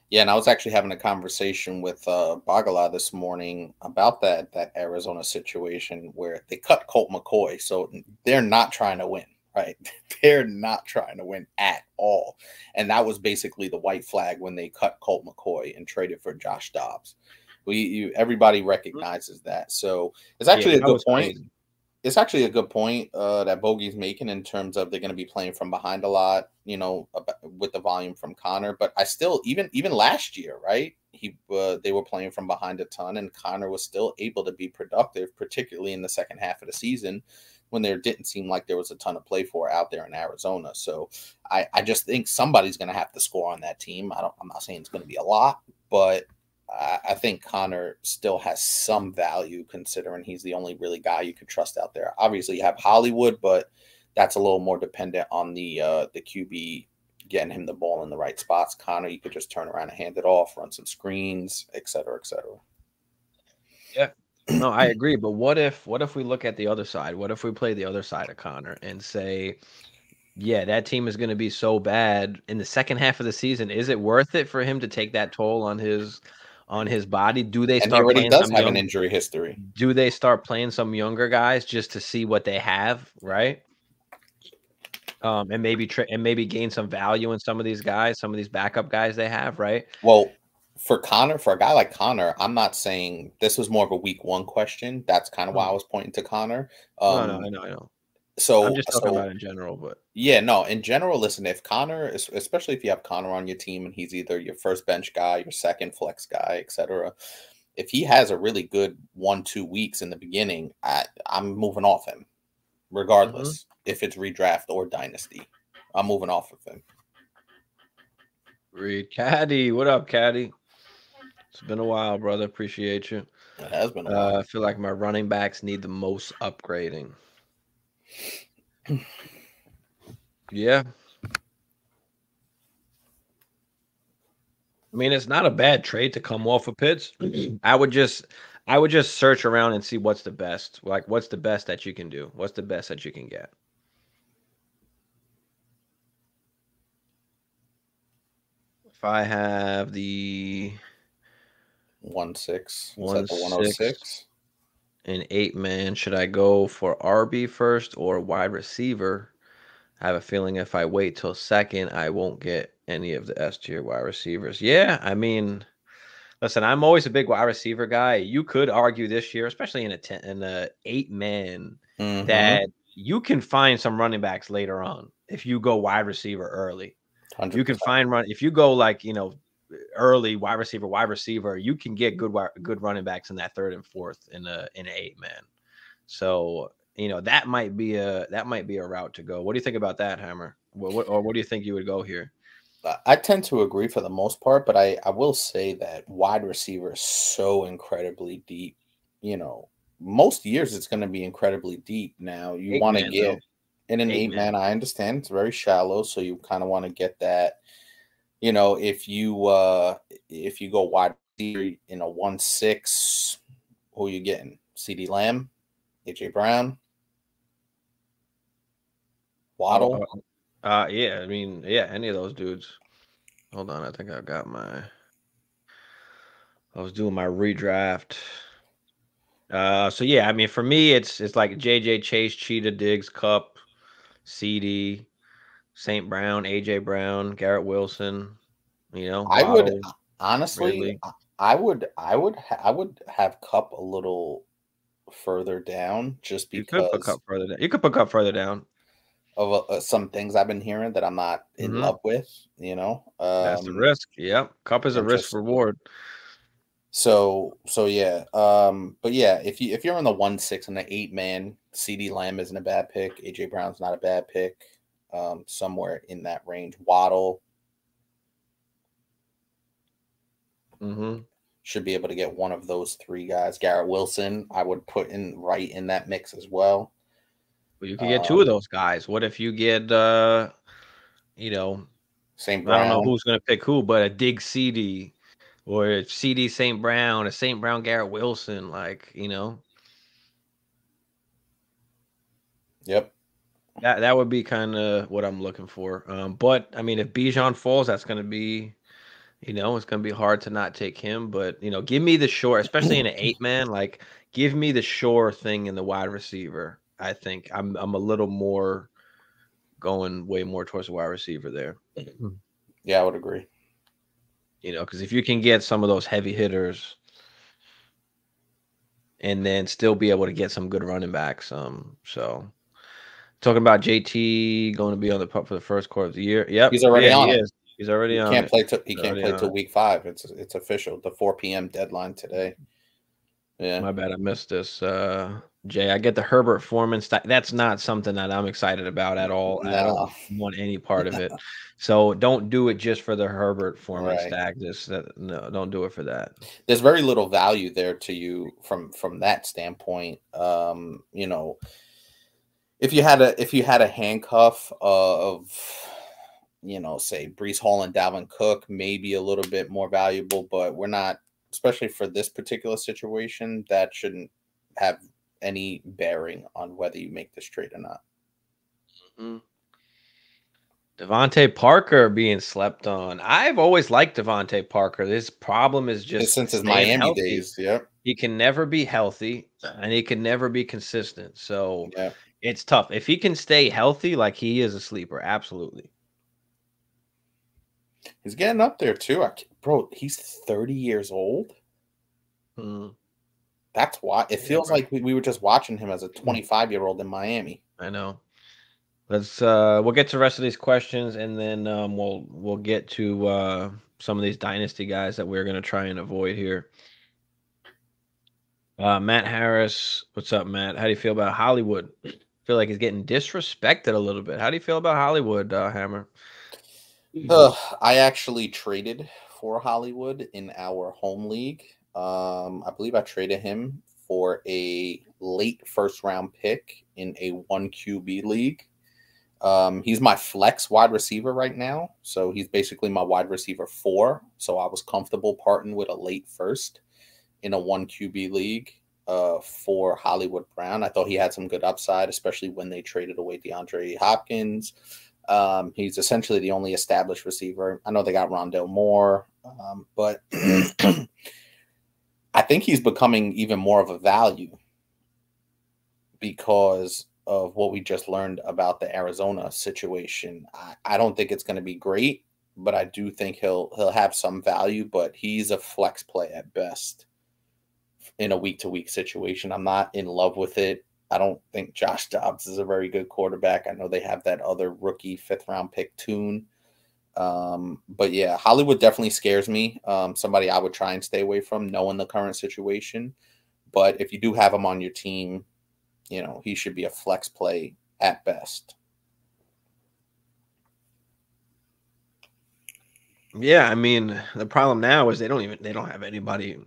Yeah, and I was actually having a conversation with Bagala this morning about that Arizona situation where they cut Colt McCoy. So they're not trying to win. Right. They're not trying to win at all. And that was basically the white flag when they cut Colt McCoy and traded for Josh Dobbs. Everybody recognizes that. So it's actually a good point. Crazy. It's actually a good point that Bogey's making in terms of they're going to be playing from behind a lot, with the volume from Connor. But I still, even last year, right? They were playing from behind a ton, and Connor was still able to be productive, particularly in the second half of the season, when there didn't seem like there was a ton of play for out there in Arizona. So I just think somebody's going to have to score on that team. I'm not saying it's going to be a lot, but I think Connor still has some value considering he's the only really guy you could trust out there. Obviously, you have Hollywood, but that's a little more dependent on the QB getting him the ball in the right spots. Connor, you could just turn around and hand it off, run some screens, et cetera, et cetera. Yeah. No, I agree. But what if we look at the other side? What if we play the other side of Connor and say, yeah, that team is going to be so bad in the second half of the season. Is it worth it for him to take that toll on his on his body. Do they And he start already playing does some have an young? injury history. Do they start playing some younger guys just to see what they have, right? And maybe gain some value in some of these guys, some of these backup guys they have, right? Well, for a guy like Connor, I'm not saying this was more of a week one question. That's kind of why I was pointing to Connor. No, I know. I'm So just talking about in general, but yeah, no, in general, listen, if Connor, especially if you have Connor on your team and he's either your first bench guy, your second flex guy, etc., if he has a really good 1-2 weeks in the beginning, I'm moving off him, regardless if it's redraft or dynasty. I'm moving off of him. Reed Caddy, what up, Caddy? It's been a while, brother. Appreciate you. It has been a while. I feel like my running backs need the most upgrading. Yeah. I mean, it's not a bad trade to come off of Pitts. I would just search around and see what's the best. Like, what's the best that you can do? What's the best that you can get? If I have the 1-6, 1-6 and 8-man, should I go for RB first or wide receiver? I have a feeling if I wait till second, I won't get any of the S tier wide receivers. Yeah, I mean, listen, I'm always a big wide receiver guy. You could argue this year, especially in a 8-man, that you can find some running backs later on if you go wide receiver early. 100%. You can find if you go like early wide receiver, you can get good running backs in that third and fourth in an 8-man. So that might be a route to go. What do you think about that, Hammer? What do you think you would go here? I tend to agree for the most part, but I will say that wide receiver is so incredibly deep. Most years it's going to be incredibly deep. Now you want to get in an 8-man. I understand it's very shallow, so you kind of want to get that. If you go wide receiver in a 1-6, who are you getting? CD Lamb, AJ Brown, Waddle. Yeah, I mean, yeah, any of those dudes. Hold on, I think I was doing my redraft. So yeah, I mean, for me, it's like JJ, Chase, Cheetah, Diggs, Cup, CD, St. Brown, AJ Brown, Garrett Wilson. I would Waddle, honestly, Ridley. I would have Cup a little further down just You could put because Cup further down. You could put Cup further down. of some things I've been hearing that I'm not in love with. That's the risk. Yep, Cup is a risk reward. So yeah. But yeah, if you're on the 1-6 and the 8-man, CD Lamb isn't a bad pick. AJ Brown's not a bad pick. Somewhere in that range. Waddle should be able to get one of those three guys. Garrett Wilson, I would put right in that mix as well. Well, you could get two of those guys. What if you get St. Brown? I don't know who's going to pick who, but a Dig CD or a CD St. Brown, a St. Brown Garrett Wilson, Yep. That would be kind of what I'm looking for. But I mean, if Bijan falls, that's going to be, it's going to be hard to not take him. But give me the sure, especially in an 8-man. Like, give me the sure thing in the wide receiver. I think I'm a little more going way more towards the wide receiver there. Yeah, I would agree. Because if you can get some of those heavy hitters and then still be able to get some good running backs, so talking about JT going to be on the pup for the first quarter of the year. Yep, he's already on it. He's already on it. He can't play till week 5. It's official. The 4 p.m. deadline today. Yeah, my bad. I missed this. Jay, I get the Herbert Foreman stack. That's not something that I'm excited about at all. No. I don't want any part of it. So don't do it just for the Herbert Foreman stack. No, don't do it for that. There's very little value there to you from that standpoint. If you had a handcuff of, say Breece Hall and Dalvin Cook, maybe a little bit more valuable, but we're not, especially for this particular situation, that shouldn't have any bearing on whether you make this trade or not. Devontae Parker being slept on. I've always liked Devontae Parker. His problem is just Since his staying Miami healthy. days. Yep. He can never be healthy and he can never be consistent. So Yep. it's tough. If he can stay healthy, like he is a sleeper, absolutely. He's getting up there too. Bro, he's 30 years old. Mm. That's why it feels like we were just watching him as a 25-year-old in Miami. I know. Let's we'll get to the rest of these questions and then we'll get to some of these dynasty guys that we're gonna try and avoid here. Matt Harris, what's up, Matt? How do you feel about Hollywood? Feel like he's getting disrespected a little bit. How do you feel about Hollywood, Hammer? I actually traded for Hollywood in our home league. I believe I traded him for a late first round pick in a 1 QB league. He's my flex wide receiver right now. So he's basically my wide receiver 4. So I was comfortable parting with a late first in a 1 QB league for Hollywood Brown. I thought he had some good upside, especially when they traded away DeAndre Hopkins. He's essentially the only established receiver. I know they got Rondell Moore, but I think he's becoming even more of a value because of what we just learned about the Arizona situation. I don't think it's going to be great, but I do think he'll have some value, but he's a flex play at best in a week-to-week situation. I'm not in love with it. I don't think Josh Dobbs is a very good quarterback. I know they have that other rookie 5th-round pick, Tune. But yeah, Hollywood definitely scares me. Somebody I would try and stay away from, knowing the current situation. But if you do have him on your team, you know, he should be a flex play at best. Yeah, I mean, the problem now is they don't have anybody.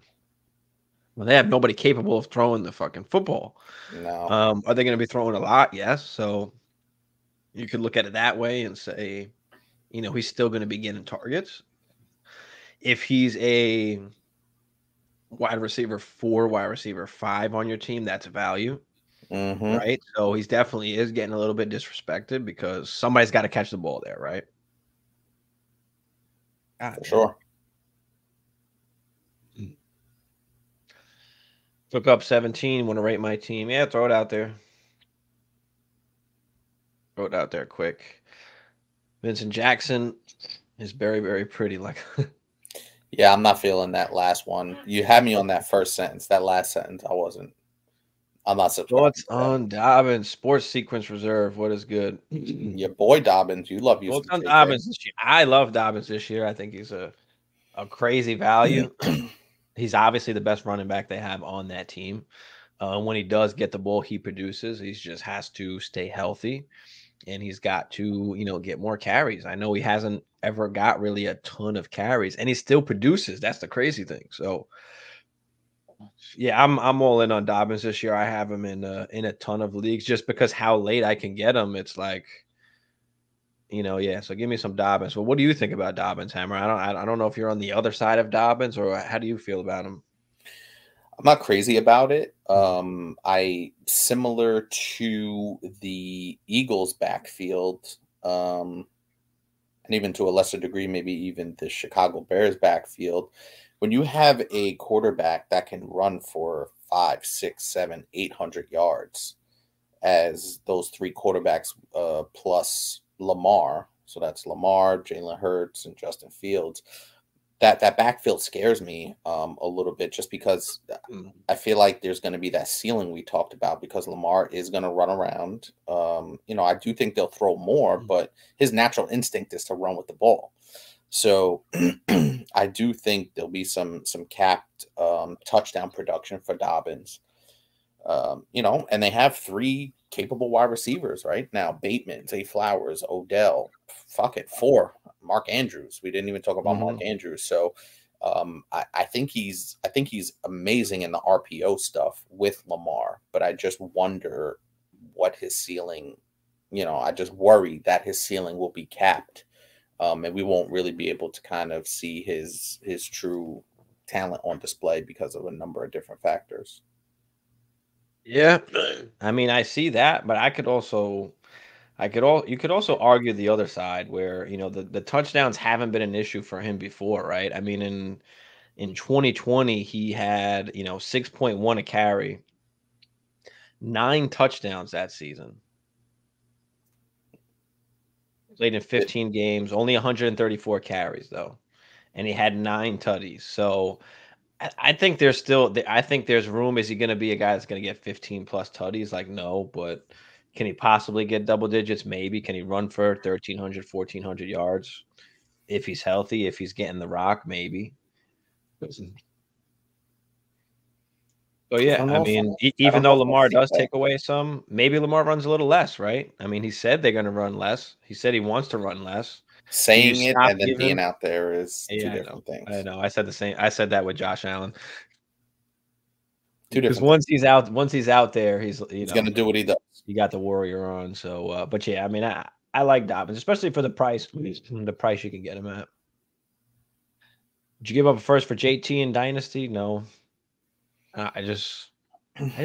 Well, they have nobody capable of throwing the fucking football. No. Are they going to be throwing a lot? Yes. So you could look at it that way and say, you know, he's still going to be getting targets. If he's a wide receiver 4, wide receiver 5 on your team, that's value. Mm-hmm. Right. So he's definitely is getting a little bit disrespected because somebody's got to catch the ball there. Right. For sure. Took up 17. Want to rate my team? Yeah, throw it out there. Throw it out there quick. Vincent Jackson is very, very pretty. Like, yeah, I'm not feeling that last one. You had me on that first sentence. That last sentence, I wasn't. I'm not subscribed. thoughts on Dobbins Sports Sequence Reserve? What is good? Your boy Dobbins, you love you Thoughts some on JK. Dobbins this year? I love Dobbins this year. I think he's a crazy value. He's obviously the best running back they have on that team. When he does get the ball, he produces. He just has to stay healthy, and he's got to, you know, get more carries. I know he hasn't ever got really a ton of carries, and he still produces. That's the crazy thing. So, yeah, I'm all in on Dobbins this year. I have him in a ton of leagues just because how late I can get him. It's like, you know, yeah. So give me some Dobbins. Well, what do you think about Dobbins, Hammer? I don't know if you're on the other side of Dobbins or how do you feel about him? I'm not crazy about it. I similar to the Eagles backfield, and even to a lesser degree, maybe even the Chicago Bears backfield. When you have a quarterback that can run for 5, 6, 7, 800 yards, as those 3 quarterbacks plus Lamar, so that's Lamar, Jalen Hurts, and Justin Fields. That backfield scares me a little bit just because I feel like there's going to be that ceiling we talked about because Lamar is going to run around. You know, I do think they'll throw more, but his natural instinct is to run with the ball. So I do think there'll be some capped touchdown production for Dobbins. You know, and they have 3 capable wide receivers right now: Bateman, Zay Flowers, Odell. Fuck it, 4. Mark Andrews. We didn't even talk about Mark Andrews. So I think he's amazing in the RPO stuff with Lamar, but I just wonder what his ceiling. You know, I just worry that his ceiling will be capped, and we won't really be able to kind of see his true talent on display because of a number of different factors. Yeah, I mean, I see that, but I could also, You could also argue the other side where, the touchdowns haven't been an issue for him before, right? I mean, in 2020, he had, 6.1 a carry, 9 touchdowns that season. Played in 15 games, only 134 carries though, and he had 9 tutties. So I think I think there's room. Is he going to be a guy that's going to get 15 plus tutties? Like, no, but can he possibly get double digits? Maybe. Can he run for 1,300, 1,400 yards if he's healthy? If he's getting the rock, maybe. So I yeah, don't I know if mean, I even don't know though if I Lamar see does that. take away some, maybe Lamar runs a little less, right? I mean, he said they're going to run less. He said he wants to run less. Do you Saying it stop and then being giving? out there is two Yeah, I know. different I things. know. I said the same. I said that with Josh Allen Two because different things. once he's out there, he's He's gonna do what he does. you got the Warrior on. So, but yeah, I mean, I like Dobbins, especially for the price, the price you can get him at. Did you give up a first for JT in Dynasty? No, I just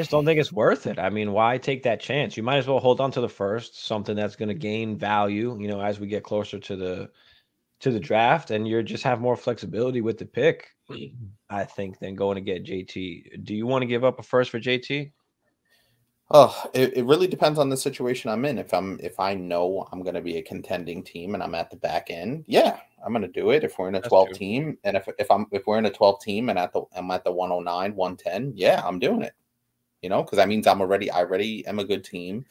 don't think it's worth it. I mean, why take that chance? You might as well hold on to the first, something that's going to gain value, as we get closer to the draft, and you just have more flexibility with the pick. I think than going to get JT. Do you want to give up a first for JT? Oh, it really depends on the situation I'm in. If I know I'm gonna be a contending team and I'm at the back end, yeah, I'm gonna do it. If we're in a That's 12 true. team, and if we're in a 12 team and I'm at the 109, 110, yeah, I'm doing it. Because that means I already am a good team,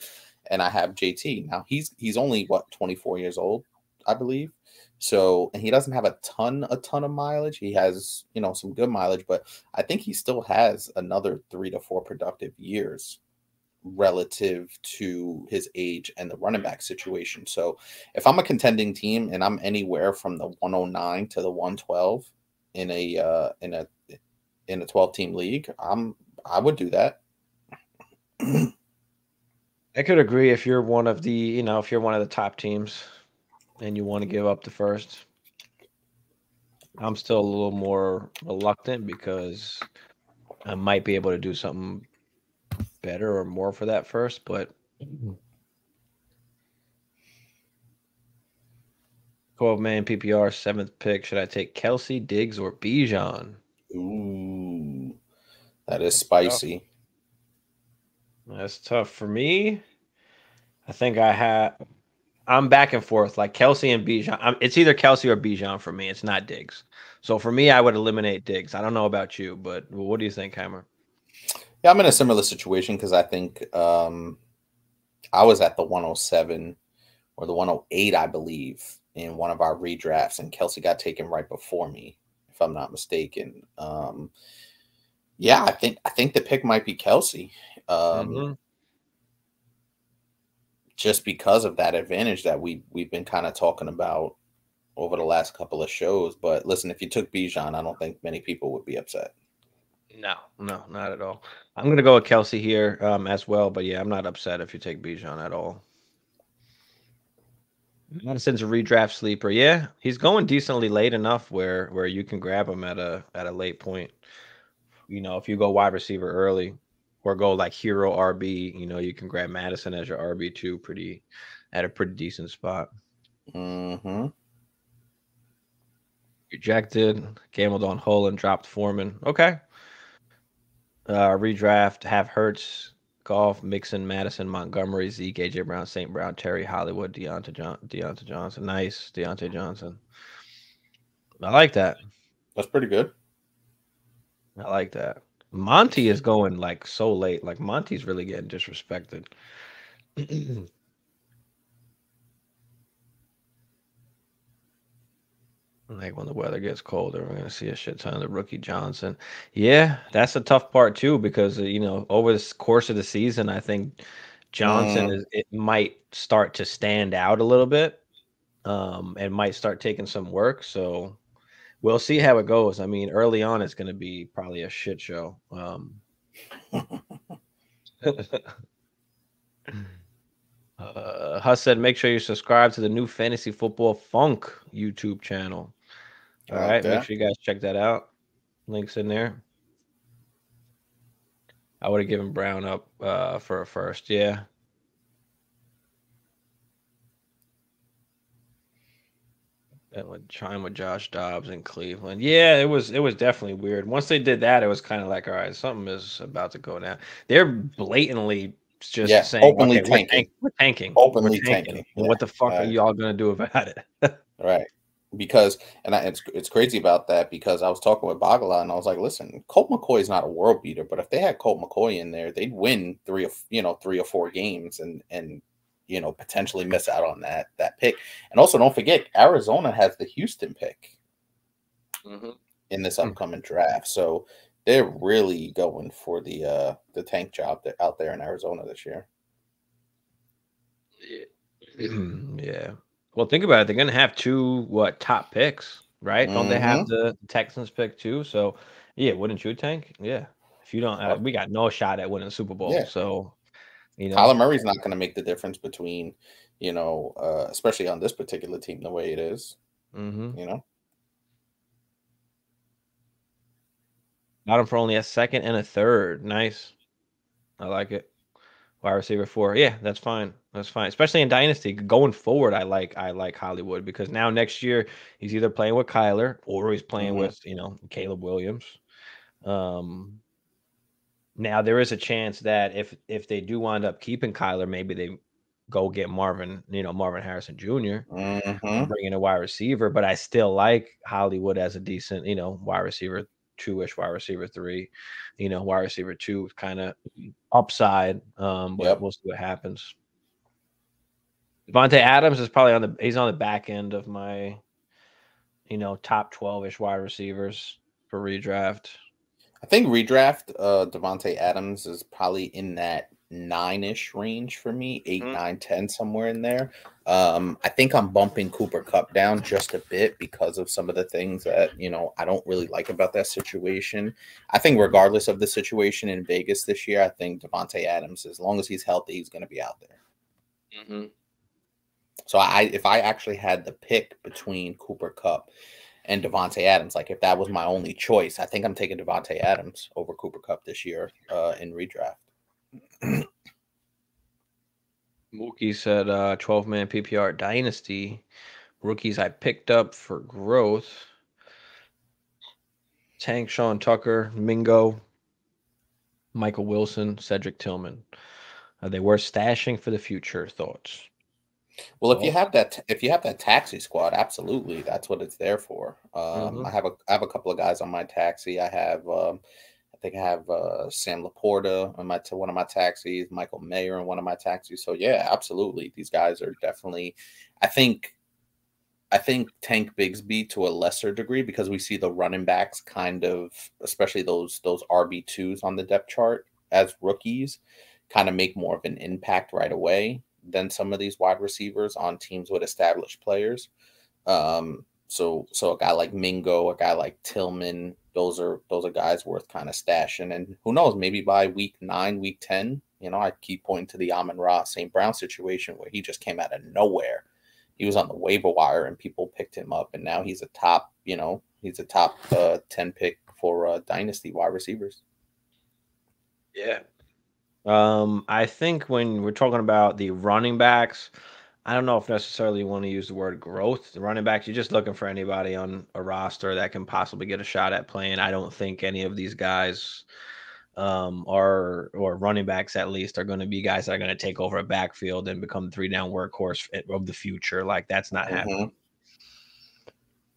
and I have JT. Now he's only what 24 years old, I believe. So, and he doesn't have a ton of mileage. He has, some good mileage, but I think he still has another 3 to 4 productive years relative to his age and the running back situation. So, if I'm a contending team and I'm anywhere from the 109 to the 112 in a 12 team league, I would do that. I could agree if you're one of if you're one of the top teams and you want to give up the first. I'm still a little more reluctant because I might be able to do something better or more for that first, but 12-man PPR, 7th pick. Should I take Kelsey, Diggs, or Bijan? Ooh, that is That's tough. spicy. That's tough for me. I think I'm back and forth like Kelsey and Bijan. It's either Kelsey or Bijan for me. It's not Diggs. So for me, I would eliminate Diggs. I don't know about you, but what do you think, Hammer? Yeah, I'm in a similar situation because I think I was at the 107 or the 108, I believe, in one of our redrafts, and Kelsey got taken right before me, if I'm not mistaken. Yeah, I think the pick might be Kelsey, Hmm. just because of that advantage that we've been kind of talking about over the last couple of shows. But listen, if you took Bijan, I don't think many people would be upset. No, no, not at all. I'm gonna go with Kelsey here as well, but yeah, I'm not upset if you take Bijan at all. Madison's a redraft sleeper. Yeah, he's going decently late enough where you can grab him at a late point. If you go wide receiver early or go like hero RB, you can grab Madison as your RB2 at a pretty decent spot. Hmm. Rejected, gambled on Hull and dropped Foreman. Okay. Redraft, have Hurts, Golf, Mixon, Madison, Montgomery, Zeke, AJ Brown, St. Brown, Terry, Hollywood, Deontay Johnson. Nice, Deontay Johnson. I like that. That's pretty good. I like that. Monty is going like so late. Like Monty's really getting disrespected. Like when the weather gets colder, we're gonna see a shit ton of the rookie Johnson. Yeah, that's the tough part too, because over the course of the season, I think Johnson Mm, is it might start to stand out a little bit, and might start taking some work. So we'll see how it goes. I mean, early on, it's gonna be probably a shit show. Huss said, make sure you subscribe to the new Fantasy Football Funk YouTube channel. I All like right, make that. sure you guys check that out. Links in there. I would have given Brown up for a first. Yeah. That would chime with Josh Dobbs in Cleveland. Yeah, it was definitely weird. Once they did that, it was kind of like, all right, something is about to go down. They're blatantly just Yeah, saying, openly okay, tanking, we're openly tanking, tanking. and Yeah, what the fuck are y'all gonna do about it? right. Because it's crazy about that because I was talking with Bagala and I was like, listen, Colt McCoy is not a world beater, but if they had Colt McCoy in there, they'd win 3 or 4 games and potentially miss out on that pick. And also, don't forget, Arizona has the Houston pick Mhm. in this upcoming draft, so they're really going for the tank job out there in Arizona this year. Yeah. Well, think about it. They're gonna have two top picks, right? Don't they have Hmm. the Texans pick too? So yeah, wouldn't you tank? Yeah. If you don't, we got no shot at winning the Super Bowl. Yeah, So you know, Kyler Murray's not going to make the difference between, especially on this particular team, the way it is, hmm you know. got him for only a second and a third. Nice. I like it. Wide receiver 4. Yeah, that's fine. That's fine. Especially in Dynasty. Going forward, I like Hollywood because now next year he's either playing with Kyler or he's playing Hmm. with, Caleb Williams. Um Now there is a chance that if they do wind up keeping Kyler, maybe they go get Marvin Harrison Jr. and Hmm. bring in a wide receiver, but I still like Hollywood as a decent, wide receiver 2-ish, wide receiver 3, wide receiver 2 kind of upside. But Yep. we'll see what happens. Devontae Adams is probably he's on the back end of my, top 12-ish wide receivers for redraft. I think redraft Devontae Adams is probably in that 9-ish range for me, 8, Mhm. 9, 10, somewhere in there. I think I'm bumping Cooper Cup down just a bit because of some of the things that, I don't really like about that situation. I think regardless of the situation in Vegas this year, I think Devontae Adams, as long as he's healthy, he's going to be out there. Mhm. So if I actually had the pick between Cooper Cup and Devontae Adams, like if that was my only choice, I think I'm taking Devontae Adams over Cooper Cup this year in redraft. Mookie said 12-man PPR dynasty. Rookies I picked up for growth. Tank, Sean Tucker, Mingo, Michael Wilson, Cedric Tillman. They were stashing for the future. Thoughts? Well, Thoughts? if you have that taxi squad, absolutely, that's what it's there for. Mm-hmm. I have a couple of guys on my taxi. I think I have Sam Laporta on one of my taxis, Michael Mayer on one of my taxis. So yeah, absolutely, these guys are definitely. I think I think Tank Bigsby to a lesser degree because we see the running backs kind of, especially those RB2s on the depth chart as rookies, kind of make more of an impact right away than some of these wide receivers on teams with established players. So a guy like Mingo, a guy like Tillman, those are guys worth kind of stashing. And who knows, maybe by week 9, week 10, I keep pointing to the Amon-Ra St. Brown situation where he just came out of nowhere. He was on the waiver wire and people picked him up, and now he's a top 10 pick for dynasty wide receivers. Yeah. I think when we're talking about the running backs, I don't know if necessarily you want to use the word growth. The running backs, you're just looking for anybody on a roster that can possibly get a shot at playing. I don't think any of these guys are or running backs at least are going to be guys that are going to take over a backfield and become the 3 down workhorse of the future. Like that's not Hmm. happening.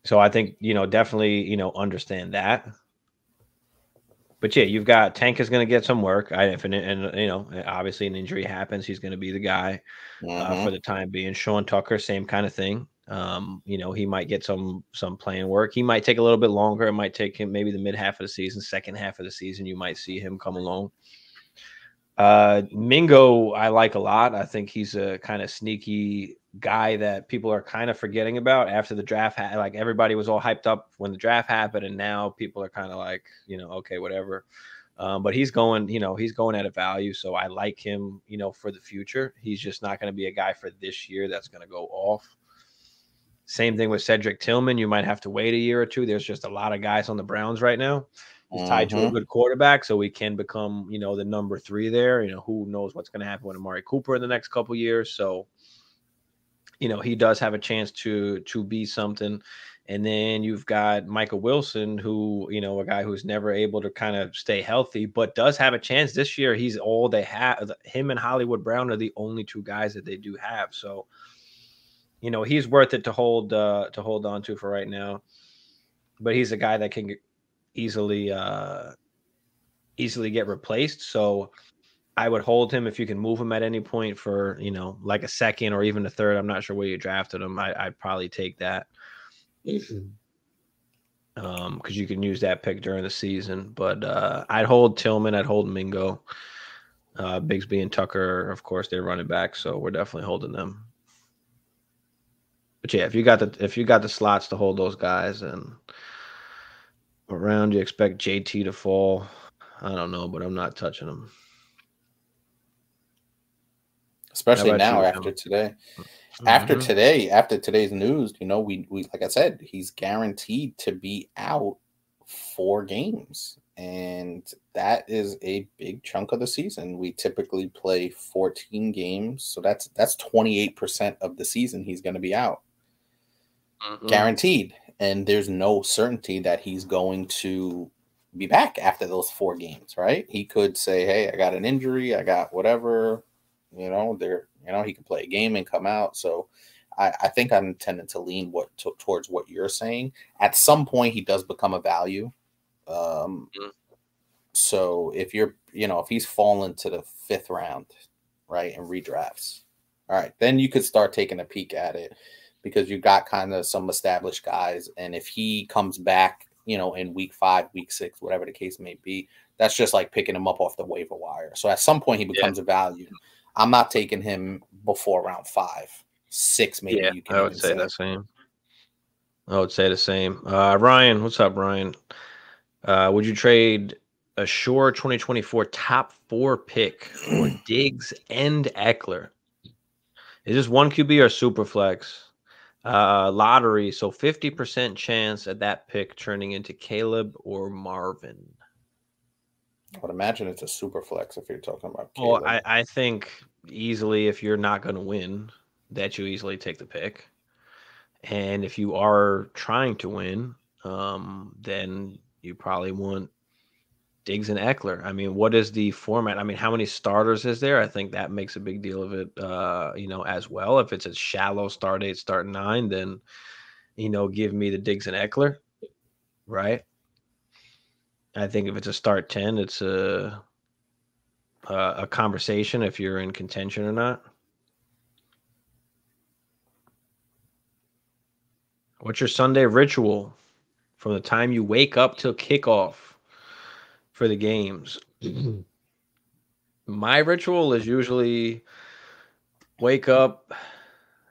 So I think, definitely, understand that. But yeah, you've got Tank is going to get some work. And obviously an injury happens, he's going to be the guy for Hmm. the time being. Sean Tucker, same kind of thing. He might get some playing work. He might take a little bit longer. It might take him maybe the mid half of the season, second half of the season. You might see him come along. Mingo, I like a lot. I think he's a kind of sneaky guy that people are kind of forgetting about after the draft. Like everybody was all hyped up when the draft happened, and now people are kind of like, okay, whatever. But he's going at a value, so I like him, for the future. He's just not going to be a guy for this year that's going to go off. Same thing with Cedric Tillman. You might have to wait a year or two. There's just a lot of guys on the Browns right now. He's tied to a Hmm. good quarterback, so he can become, the number 3 there. Who knows what's going to happen with Amari Cooper in the next couple years. So you know, he does have a chance to be something. And then you've got Michael Wilson, who, you know, a guy who's never able to kind of stay healthy, but does have a chance this year. He's all they have. Him and Hollywood Brown are the only two guys that they do have. So, you know, he's worth it to hold on to for right now. But he's a guy that can easily easily get replaced. So I would hold him if you can move him at any point for, you know, like a second or even a third. I'm not sure where you drafted him. I'd probably take that. Because you can use that pick during the season. But I'd hold Tillman, I'd hold Mingo. Bigsby and Tucker, of course, they're running back, so we're definitely holding them. But yeah, if you got the slots to hold those guys, and around you expect JT to fall. I don't know, but I'm not touching them. Especially now after today. After today's news, you know, we like I said, he's guaranteed to be out 4 games. And that is a big chunk of the season. We typically play 14 games. So that's 28% of the season he's going to be out. Guaranteed. And there's no certainty that he's going to be back after those 4 games, right? He could say, hey, I got an injury, I got whatever, you know, he can play a game and come out. So I think I'm intending to lean towards what you're saying. At some point, he does become a value. So if if he's fallen to the 5th round, right, and redrafts, all right, then you could start taking a peek at it, because you've got kind of some established guys. And if he comes back, you know, in week 5, week 6, whatever the case may be, that's just like picking him up off the waiver wire. So at some point he becomes a value. I'm not taking him before round 5, 6, maybe. Yeah, you can I would say the same. I would say the same. Ryan, what's up, Ryan? Would you trade a Shore 2024 top 4 pick for Diggs and Eckler? Is this 1 QB or super flex? Lottery, so 50% chance at that pick turning into Caleb or Marvin. I would imagine it's a super flex if you're talking about Caleb. Well, I think easily, if you're not going to win, that you easily take the pick. And if you are trying to win, then you probably want Diggs and Eckler. I mean, what is the format? I mean, how many starters is there? I think that makes a big deal of it, you know, as well. If it's a shallow start 8, start 9, then, you know, give me the Diggs and Eckler, right? I think if it's a start 10, it's a conversation if you're in contention or not. What's your Sunday ritual from the time you wake up till kickoff for the games? My ritual is usually wake up,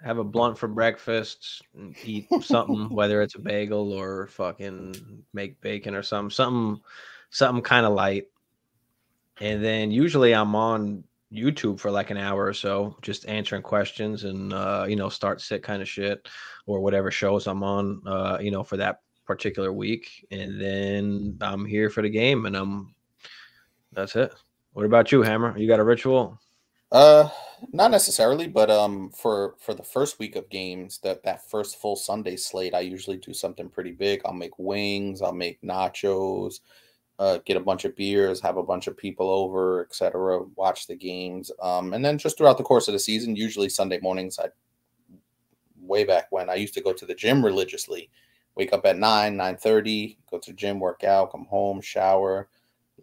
have a blunt for breakfast, and eat something, whether it's a bagel or fucking make bacon or something kind of light. And then usually I'm on YouTube for like an hour or so, just answering questions and, you know, start sit kind of shit or whatever shows I'm on, you know, for that particular week. And then I'm here for the game, and that's it. What about you, Hammer? You got a ritual? Not necessarily, but for the first week of games, that first full Sunday slate, I usually do something pretty big. I'll make wings, I'll make nachos, get a bunch of beers, have a bunch of people over, etc., watch the games. And then just throughout the course of the season, usually Sunday mornings, way back when I used to go to the gym religiously, wake up at 9:30, go to the gym, work out, come home, shower,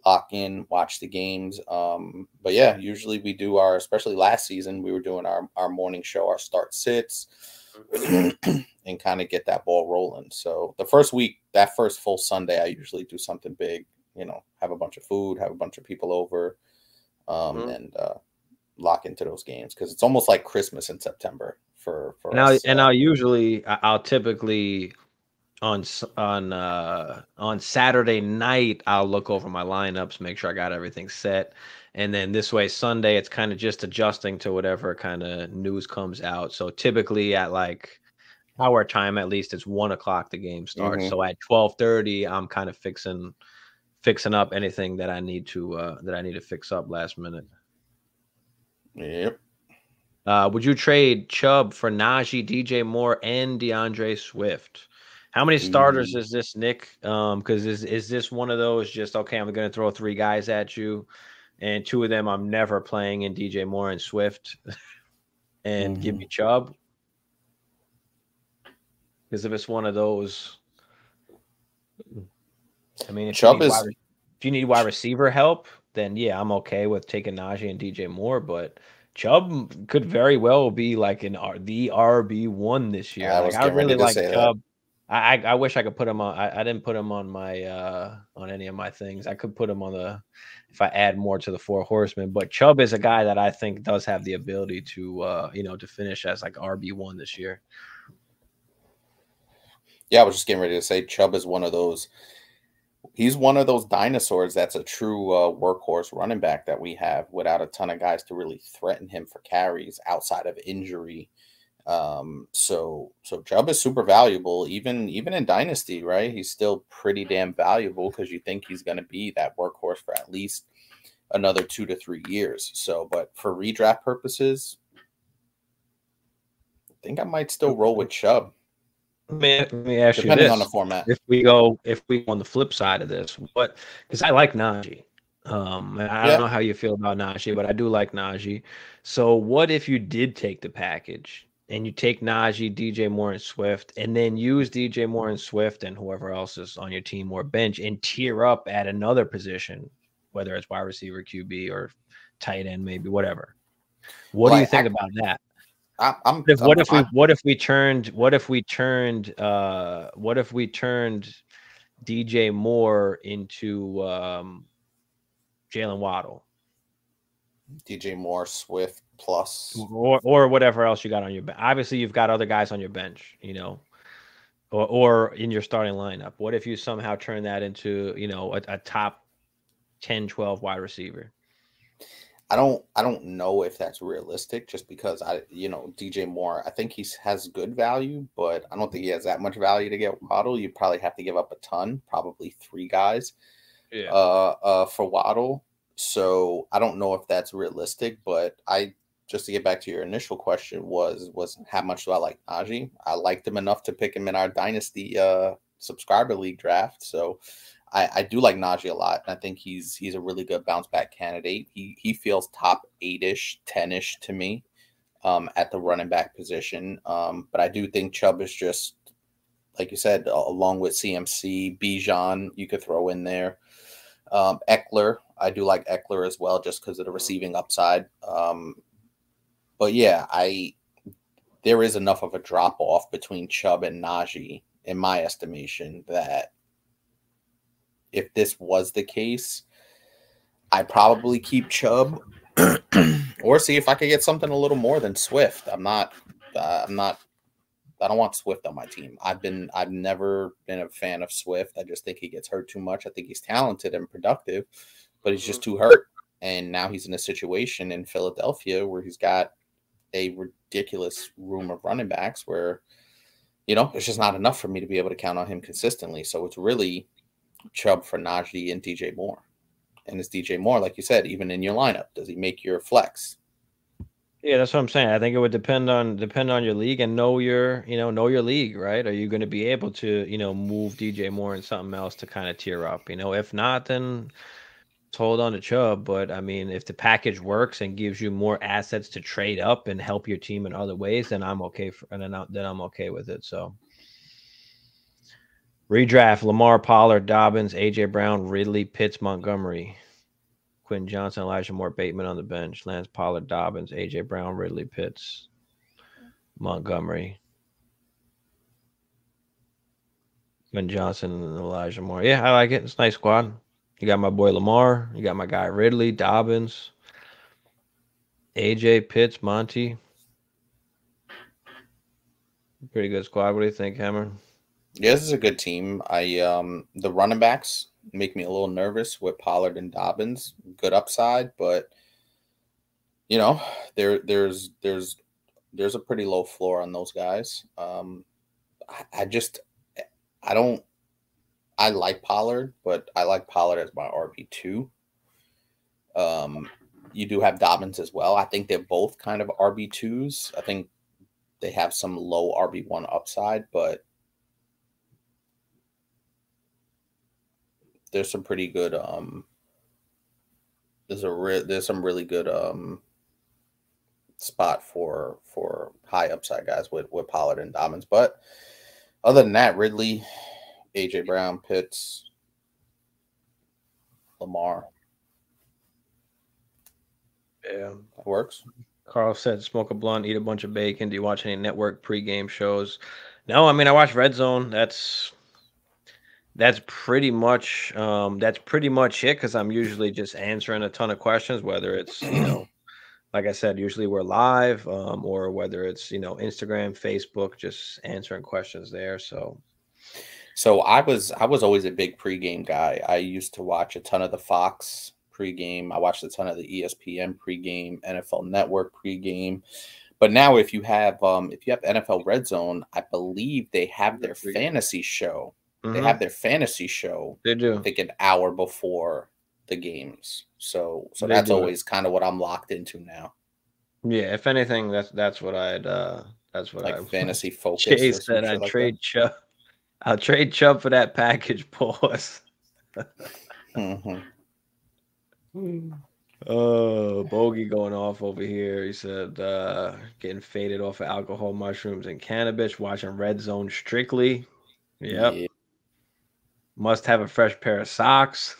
lock in, watch the games. But yeah, usually we do especially last season, we were doing our morning show, our start sits, and kind of get that ball rolling. So the first week, that first full Sunday, I usually do something big, you know, have a bunch of food, have a bunch of people over, and lock into those games, because it's almost like Christmas in September for us. And I'll typically on Saturday night, I'll look over my lineups, make sure I got everything set. And then this way, Sunday, it's kind of just adjusting to whatever kind of news comes out. So typically at like our time, at least, it's 1 o'clock the game starts. So at 12:30, I'm kind of fixing up anything that I need to fix up last minute. Yep. Would you trade Chubb for Najee, DJ Moore, and DeAndre Swift? How many starters is this, Nick? Because is this one of those just okay? I'm going to throw 3 guys at you, and 2 of them I'm never playing in DJ Moore and Swift, and give me Chubb. Because if it's one of those, I mean, if you need wide receiver help, then yeah, I'm okay with taking Najee and DJ Moore. But Chubb could very well be like the RB1 this year. Like I really like Chubb. I wish I could put him on. I didn't put him on my on any of my things. I could put him on the if I add more to the 4 horsemen. But Chubb is a guy that I think does have the ability to to finish as like RB1 this year. Yeah, I was just getting ready to say Chubb is one of those. He's one of those dinosaurs that's a true workhorse running back that we have without a ton of guys to really threaten him for carries outside of injury. So Chubb is super valuable, even in Dynasty, right? He's still pretty damn valuable because you think he's going to be that workhorse for at least another 2 to 3 years. So, but for redraft purposes, I think I might still roll with Chubb. Let me ask you this: depending on the format. If we go on the flip side of this, because I like Najee. I don't know how you feel about Najee, but I do like Najee. So what if you did take the package and you take Najee, DJ Moore, and Swift, and then use DJ Moore and Swift and whoever else is on your team or bench and tier up at another position, whether it's wide receiver, QB, or tight end, maybe whatever. What do you think about that? What if we turned DJ Moore into Jalen Waddle? DJ Moore, Swift plus or whatever else you got on your bench. Obviously, you've got other guys on your bench, or in your starting lineup. What if you somehow turn that into, a top 10, 12 wide receiver? I don't know if that's realistic just because DJ Moore, I think he has good value, but I don't think he has that much value to get Waddle. You probably have to give up a ton, probably 3 guys for Waddle. So I don't know if that's realistic, but just to get back to your initial question was how much do I like Najee? I liked him enough to pick him in our Dynasty subscriber league draft. So I do like Najee a lot. I think he's a really good bounce back candidate. He feels top 8-ish, 10-ish to me at the running back position. But I do think Chubb is just, like you said, along with CMC, Bijan, you could throw in there. Eckler, I do like Eckler as well, just because of the receiving upside. But yeah, there is enough of a drop off between Chubb and Najee, in my estimation, that if this was the case, I'd probably keep Chubb or see if I could get something a little more than Swift. I don't want Swift on my team. I've never been a fan of Swift. I just think he gets hurt too much. I think he's talented and productive, but he's just too hurt. And now he's in a situation in Philadelphia where he's got a ridiculous room of running backs where, it's just not enough for me to be able to count on him consistently. So it's really Chubb for Najee and DJ Moore. And is DJ Moore, like you said, even in your lineup, does he make your flex? Yeah, that's what I'm saying. I think it would depend on your league and know your league, right? Are you going to be able to, move DJ Moore and something else to kind of tier up? If not, then hold on to Chubb. But I mean, if the package works and gives you more assets to trade up and help your team in other ways, then I'm okay then I'm okay with it. So redraft: Lamar, Pollard, Dobbins, AJ Brown, Ridley, Pitts, Montgomery, Quentin Johnson, Elijah Moore, Bateman on the bench, Lance, Pollard, Dobbins, AJ Brown, Ridley, Pitts, Montgomery, Quentin Johnson, and Elijah Moore. Yeah, I like it. It's a nice squad. You got my boy Lamar. You got my guy Ridley, Dobbins, AJ, Pitts, Monty. Pretty good squad. What do you think, Hammer? Yeah, this is a good team. The running backs make me a little nervous with Pollard and Dobbins. Good upside, but there's a pretty low floor on those guys. I like Pollard, but I like Pollard as my RB2. You do have Dobbins as well. I think they're both kind of RB2s. I think they have some low RB1 upside, but there's some pretty good there's some really good spot for high upside guys with Pollard and Dobbins. But other than that, Ridley, AJ Brown, Pitts, Lamar. Yeah, that works. Carl said, "Smoke a blunt, eat a bunch of bacon." Do you watch any network pregame shows? No, I mean I watch Red Zone. That's pretty much it because I'm usually just answering a ton of questions, whether it's like I said, usually we're live, or whether it's Instagram, Facebook, just answering questions there. So I was always a big pregame guy. I used to watch a ton of the Fox pregame. I watched a ton of the ESPN pregame, NFL Network pregame. But now if you have NFL Red Zone, I believe they have their fantasy show. Mm-hmm. They have their fantasy show. They do. I think an hour before the games. So that's always kind of what I'm locked into now. Yeah, if anything, that's what I'd like fantasy focus. Chase said I'd trade Chubb. I'll trade Chubb for that package. Pause. Mm-hmm. Oh, Bogey going off over here. He said getting faded off of alcohol, mushrooms, and cannabis. Watching Red Zone strictly. Yep. Yeah. Must have a fresh pair of socks.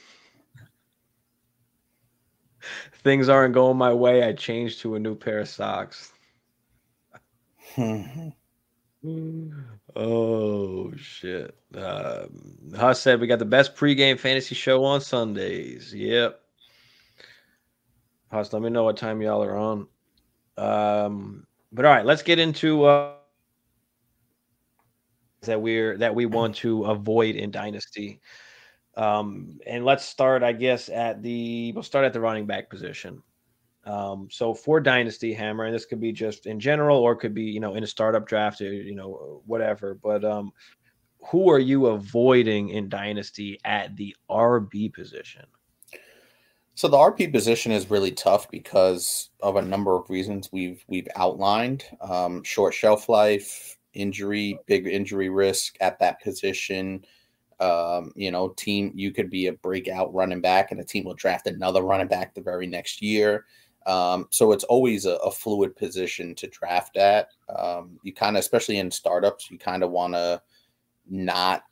Things aren't going my way. I changed to a new pair of socks. Oh shit. Huss said we got the best pregame fantasy show on Sundays. Yep. Huss, let me know what time y'all are on. But all right, let's get into that we want to avoid in Dynasty. And let's start, I guess, we'll start at the running back position. So for Dynasty, Hammer, and this could be just in general, or it could be, in a startup draft, or, whatever. But who are you avoiding in Dynasty at the RB position? So the RB position is really tough because of a number of reasons we've outlined. Short shelf life, injury, big injury risk at that position. Team, you could be a breakout running back and a team will draft another running back the very next year. So it's always a fluid position to draft at. You kind of, especially in startups, you kind of want to not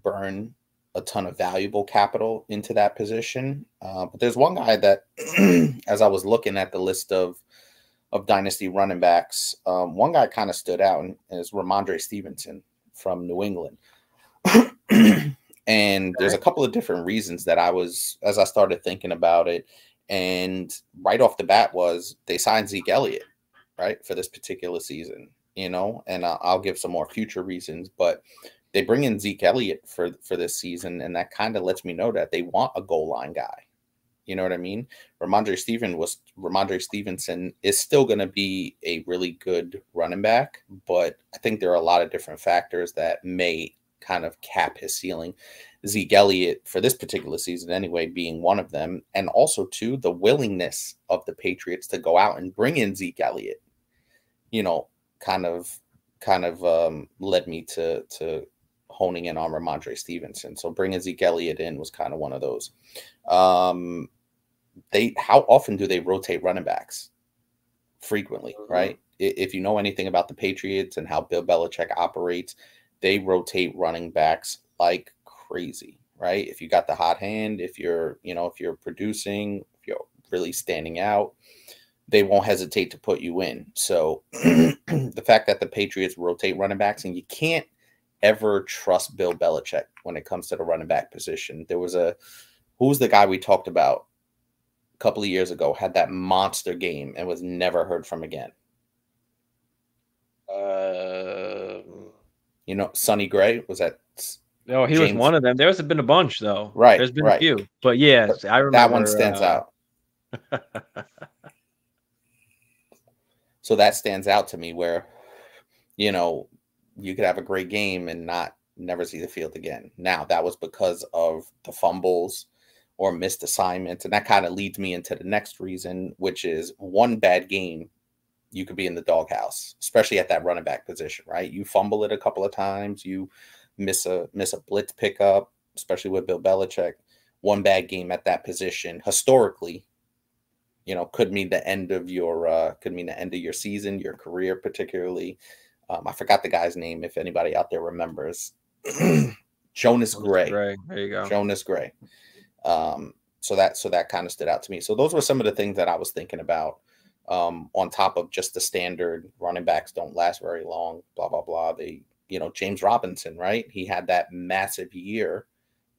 burn a ton of valuable capital into that position. But there's one guy that, as I was looking at the list of Dynasty running backs, one guy kind of stood out, and is Ramondre Stevenson from New England. And there's a couple of different reasons that as I started thinking about it, and right off the bat was they signed Zeke Elliott, right, for this particular season, and I'll give some more future reasons, but they bring in Zeke Elliott for this season, and that kind of lets me know that they want a goal line guy. You know what I mean? Ramondre Stevenson is still going to be a really good running back, but I think there are a lot of different factors that may kind of cap his ceiling. Zeke Elliott for this particular season anyway being one of them, and also too the willingness of the Patriots to go out and bring in Zeke Elliott, kind of led me to honing in on Ramondre Stevenson. So bringing Zeke Elliott in was kind of one of those. How often do they rotate running backs? Frequently, right? If you know anything about the Patriots and how Bill Belichick operates, they rotate running backs like crazy, right? If you got the hot hand, if you're producing, if you're really standing out, they won't hesitate to put you in. So the fact that the Patriots rotate running backs, and you can't ever trust Bill Belichick when it comes to the running back position. There was who's the guy we talked about a couple of years ago, had that monster game and was never heard from again. Sonny Gray, was that? No, he was one of them. There's been a bunch though. Right. There's been a few, but yeah, I remember that one stands out. So that stands out to me where, you could have a great game and never see the field again. Now that was because of the fumbles, or missed assignments. And that kind of leads me into the next reason, which is one bad game, you could be in the doghouse, especially at that running back position, right? You fumble it a couple of times, you miss a blitz pickup, especially with Bill Belichick. One bad game at that position, historically, could mean the end of your season, your career, particularly. I forgot the guy's name. If anybody out there remembers, Jonas Gray. There you go. Jonas Gray. So that kind of stood out to me. So those were some of the things that I was thinking about. On top of just the standard running backs don't last very long, blah, blah, blah. James Robinson, right? He had that massive year,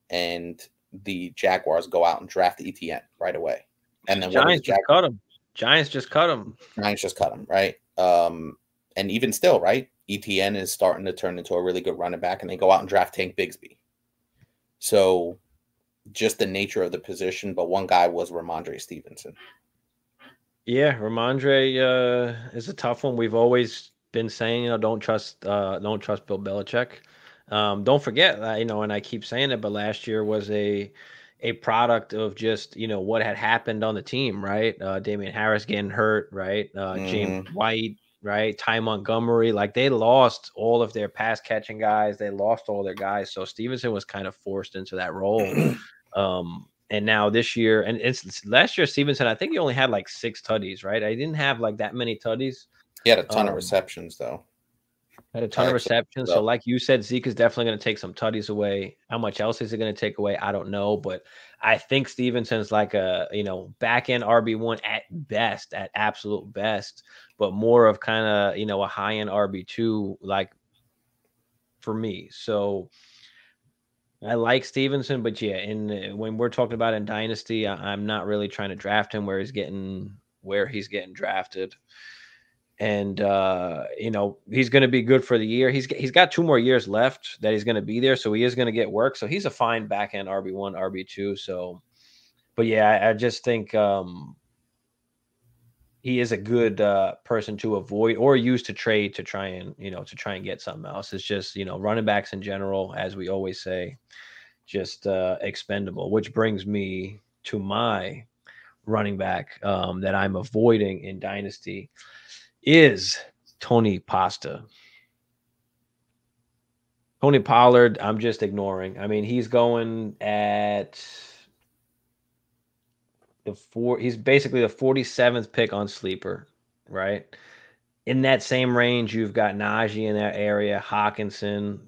and the Jaguars go out and draft Etienne right away. And then Giants just cut him. Giants just cut him, right? And even still, right? Etienne is starting to turn into a really good running back, and they go out and draft Tank Bigsby. So just the nature of the position, but one guy was Ramondre Stevenson. Yeah, Ramondre is a tough one. We've always been saying, don't trust Bill Belichick. Don't forget, and I keep saying it, but last year was a product of just, what had happened on the team, right? Damian Harris getting hurt, right? James White, right? Ty Montgomery, like they lost all of their pass catching guys. They lost all their guys. So Stevenson was kind of forced into that role. And now this year, and it's last year, Stevenson, I think he only had like 6 tutties, right? I didn't have like that many tutties. He had a ton of receptions, though. Had a ton of receptions. So like you said, Zeke is definitely going to take some tutties away. How much else is it going to take away? I don't know. But I think Stevenson's like a, back end RB1 at best, at absolute best, but more of kind of, a high end RB2, like for me. So I like Stevenson, but yeah, when we're talking about in Dynasty, I'm not really trying to draft him where he's getting drafted. And he's going to be good for the year. He's got 2 more years left that he's going to be there, so he is going to get work. So he's a fine back end RB1, RB2. So, but yeah, I just think he is a good person to avoid or use to trade to try and get something else. It's just running backs in general, as we always say, just expendable. Which brings me to my running back that I'm avoiding in Dynasty. Is Tony Pasta. Tony Pollard, I'm just ignoring. I mean, he's going at he's basically the 47th pick on Sleeper, right? In that same range, you've got Najee in that area, Hawkinson,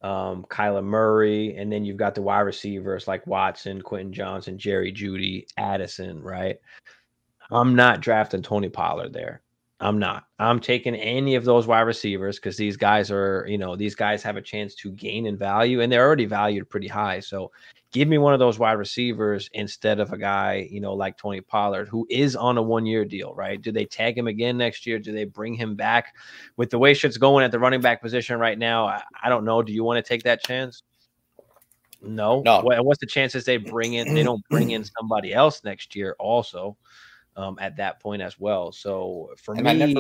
Kyler Murray, and then you've got the wide receivers like Watson, Quentin Johnson, Jerry Jeudy, Addison, right? I'm not drafting Tony Pollard there. I'm not. I'm taking any of those wide receivers because these guys are, these guys have a chance to gain in value, and they're already valued pretty high. So give me one of those wide receivers instead of a guy, like Tony Pollard, who is on a 1-year deal, right? Do they tag him again next year? Do they bring him back? With the way shit's going at the running back position right now, I don't know. Do you want to take that chance? No. What's the chances they don't bring in somebody else next year also? At that point as well. So for me,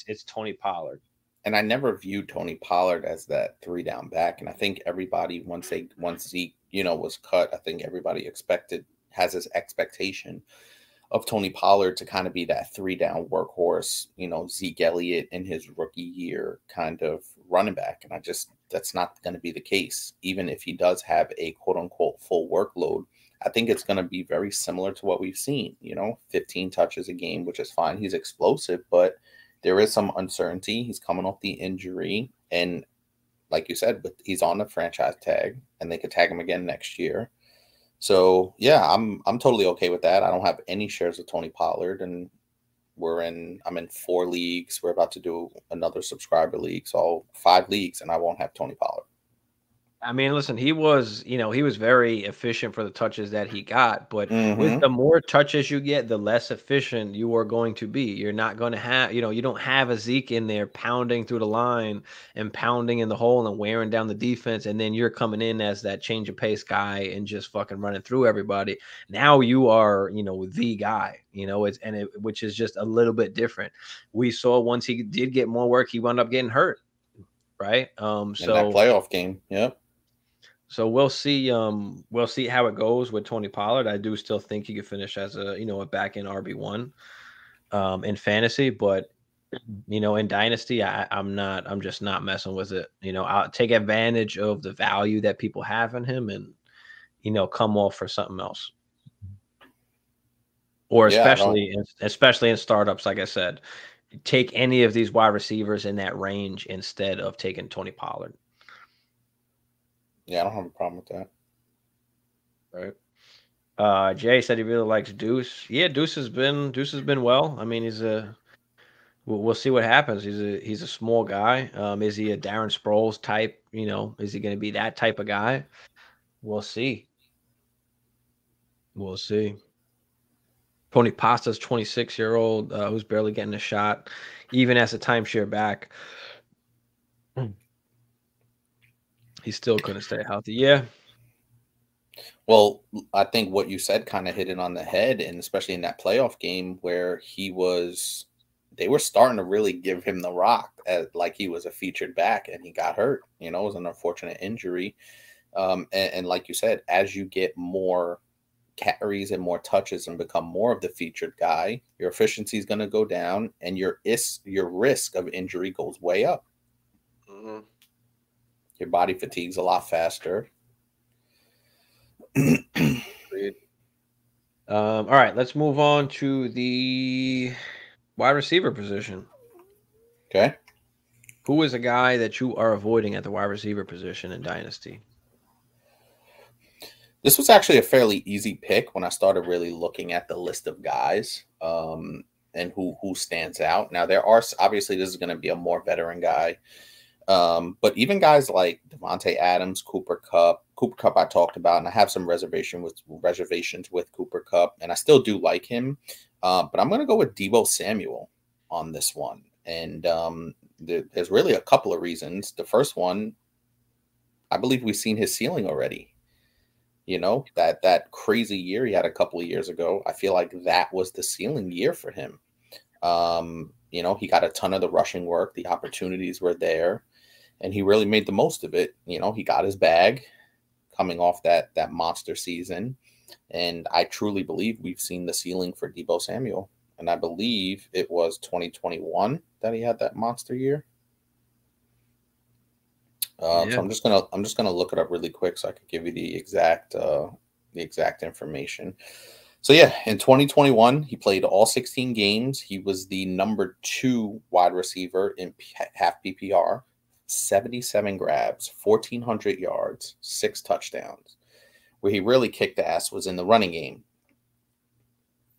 it's Tony Pollard. And I never viewed Tony Pollard as that 3-down back. And I think everybody, once Zeke, was cut, I think everybody has this expectation of Tony Pollard to kind of be that 3-down workhorse, Zeke Elliott in his rookie year kind of running back. And that's not going to be the case. Even if he does have a quote unquote full workload, I think it's going to be very similar to what we've seen, 15 touches a game, which is fine. He's explosive, but there is some uncertainty. He's coming off the injury. And like you said, but he's on the franchise tag and they could tag him again next year. So yeah, I'm totally okay with that. I don't have any shares of Tony Pollard, and I'm in 4 leagues. We're about to do another subscriber league. So 5 leagues and I won't have Tony Pollard. I mean, listen, he was very efficient for the touches that he got, but with the more touches you get, the less efficient you are going to be. You're not going to have, you don't have a Zeke in there pounding through the line and pounding in the hole and wearing down the defense, and then you're coming in as that change of pace guy and just fucking running through everybody. Now you are, the guy, which is just a little bit different. We saw once he did get more work, he wound up getting hurt, right? In that playoff game, yep. So we'll see. We'll see how it goes with Tony Pollard. I do still think he could finish as a a back end RB1 in fantasy, but in Dynasty, I'm not. I'm just not messing with it. I'll take advantage of the value that people have in him, and come off for something else. Or Yeah, especially in startups, like I said, take any of these wide receivers in that range instead of taking Tony Pollard. Yeah, I don't have a problem with that. Right. Jay said he really likes Deuce. Yeah, Deuce has been well. I mean, we'll see what happens. He's a small guy. Is he a Darren Sproles type? Is he going to be that type of guy? We'll see. We'll see. Tony Pasta's 26-year-old who's barely getting a shot, even as a timeshare back. He still couldn't stay healthy. Yeah. Well, I think what you said kind of hit it on the head, and especially in that playoff game where they were starting to really give him the rock like he was a featured back, and he got hurt. It was an unfortunate injury. And like you said, as you get more carries and more touches and become more of the featured guy, your efficiency is going to go down, and your risk of injury goes way up. Mm-hmm. Your body fatigues a lot faster. All right, let's move on to the wide receiver position. Okay. Who is a guy that you are avoiding at the wide receiver position in Dynasty? This was actually a fairly easy pick when I started really looking at the list of guys and who stands out. Now, obviously this is going to be a more veteran guy. But even guys like Devontae Adams, Cooper Kupp I talked about, and I have some reservations with Cooper Kupp, and I still do like him. But I'm going to go with Deebo Samuel on this one. And there's really a couple of reasons. The first one, I believe we've seen his ceiling already. That crazy year he had a couple of years ago, I feel like that was the ceiling year for him. He got a ton of the rushing work. The opportunities were there, and he really made the most of it. He got his bag coming off that monster season, and I truly believe we've seen the ceiling for Deebo Samuel. And I believe it was 2021 that he had that monster year. So I'm just gonna look it up really quick so I can give you the exact information. So yeah, in 2021, he played all 16 games. He was the number 2 wide receiver in half PPR, 77 grabs, 1,400 yards, 6 touchdowns. Where he really kicked ass was in the running game.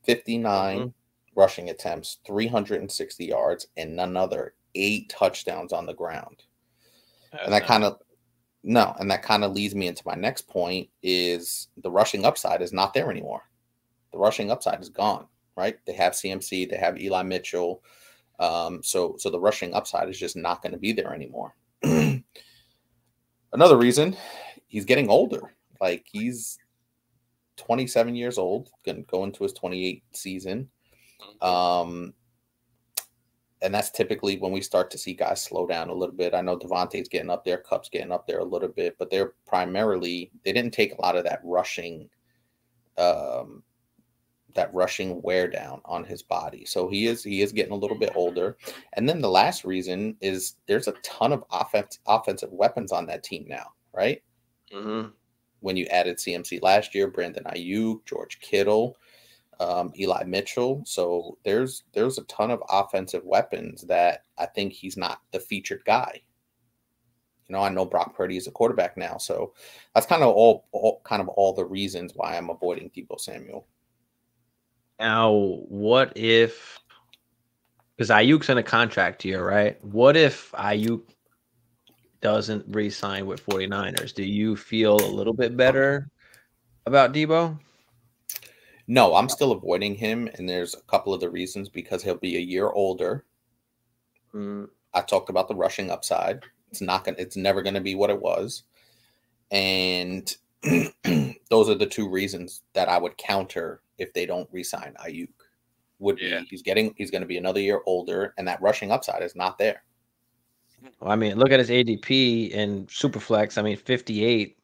59 rushing attempts, 360 yards, and another 8 touchdowns on the ground. And that kind of leads me into my next point is the rushing upside is not there anymore. The rushing upside is gone, right? They have CMC, they have Eli Mitchell. So the rushing upside is just not going to be there anymore. Another reason, he's getting older. Like, he's 27 years old, going to go into his 28th season. And that's typically when we start to see guys slow down a little bit. I know Devontae's getting up there, Kupp's getting up there a little bit, but they didn't take a lot of that rushing wear down on his body. So he is getting a little bit older. And then the last reason is there's a ton of offensive weapons on that team now, right? Mm-hmm. When you added CMC last year, Brandon Ayuk, George Kittle, Eli Mitchell. So there's a ton of offensive weapons that I think he's not the featured guy. I know Brock Purdy is a quarterback now, so that's kind of all the reasons why I'm avoiding Deebo Samuel. Now, what if, because Ayuk's in a contract year, right? What if Ayuk doesn't re-sign with 49ers? Do you feel a little bit better about Deebo? No, I'm still avoiding him, and there's a couple of the reasons, because he'll be a year older. I talked about the rushing upside. It's never gonna be what it was. And those are the 2 reasons that I would counter if they don't re-sign Ayuk. He's gonna be another year older, and that rushing upside is not there. Well, I mean, look at his ADP in Superflex. I mean, 58.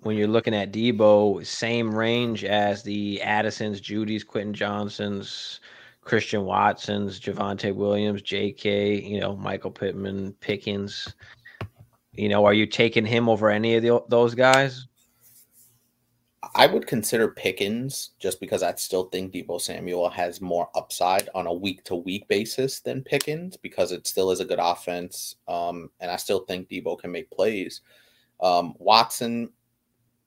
when you're looking at Debo, same range as the Addisons, Judys, Quentin Johnsons, Christian Watsons, Javonte Williams, J.K., Michael Pittman, Pickens. Are you taking him over any of those guys? I would consider Pickens just because I still think Deebo Samuel has more upside on a week-to-week basis than Pickens because it still is a good offense. And I still think Deebo can make plays. Watson,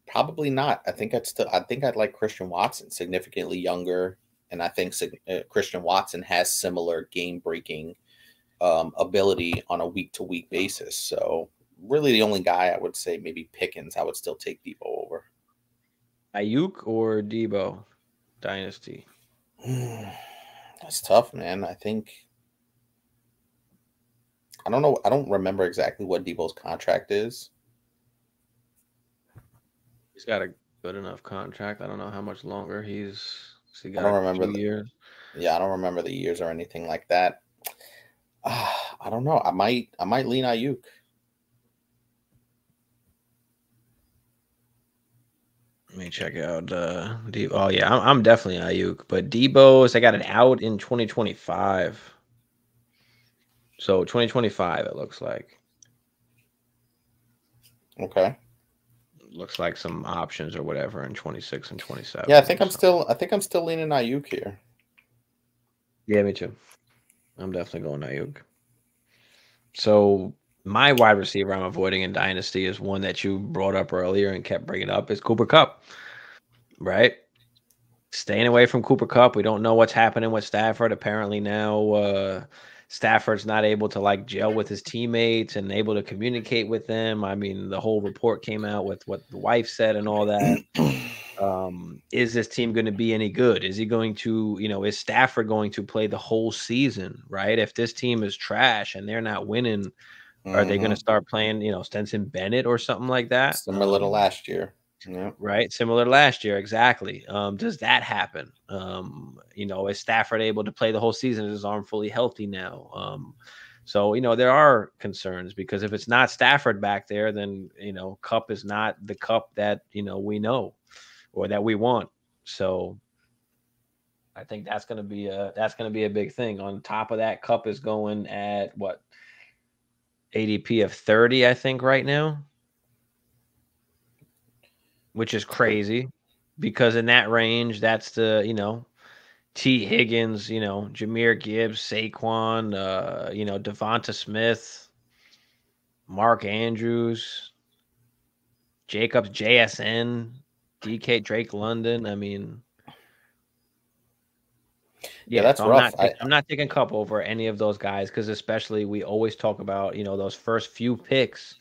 probably not. I think I'd like Christian Watson, significantly younger. And I think Christian Watson has similar game-breaking ability on a week-to-week basis. So really the only guy I would say maybe Pickens, I would still take Deebo over. Ayuk or Debo Dynasty? That's tough, man. I don't know. I don't remember exactly what Debo's contract is. He's got a good enough contract. I don't know how much longer he I got don't a remember few years. Yeah, I don't remember the years or anything like that. I don't know. I might lean Ayuk. Let me check out Debo. Oh yeah, I'm definitely Ayuk, but Debo's I got it out in 2025. So 2025 it looks like. Okay. Looks like some options or whatever in 26 and 27. Yeah, I think I'm still leaning Ayuk here. Yeah, me too. I'm definitely going Ayuk. So my wide receiver I'm avoiding in Dynasty is one that you brought up earlier and kept bringing up is Cooper Kupp, right? Staying away from Cooper Kupp. We don't know what's happening with Stafford. Apparently now Stafford's not able to like gel with his teammates and able to communicate with them. I mean, the whole report came out with what the wife said and all that. Is this team going to be any good? Is he going to, is Stafford going to play the whole season, right? If this team is trash and they're not winning, are they going to start playing, Stenson Bennett or something like that? Similar to last year. Yeah. Right. Similar to last year. Exactly. Does that happen? Is Stafford able to play the whole season? Is his arm fully healthy now? So, there are concerns because if it's not Stafford back there, then, Kupp is not the Kupp that, we know or that we want. So I think that's going to be a big thing. On top of that, Kupp is going at what? ADP of 30, I think, right now. Which is crazy because in that range, that's the, T. Higgins, Jahmyr Gibbs, Saquon, Devonta Smith, Mark Andrews, Jacobs, JSN, DK, Drake London. I mean, yeah, that's so rough. I'm not taking Kupp over any of those guys because especially we always talk about, those first few picks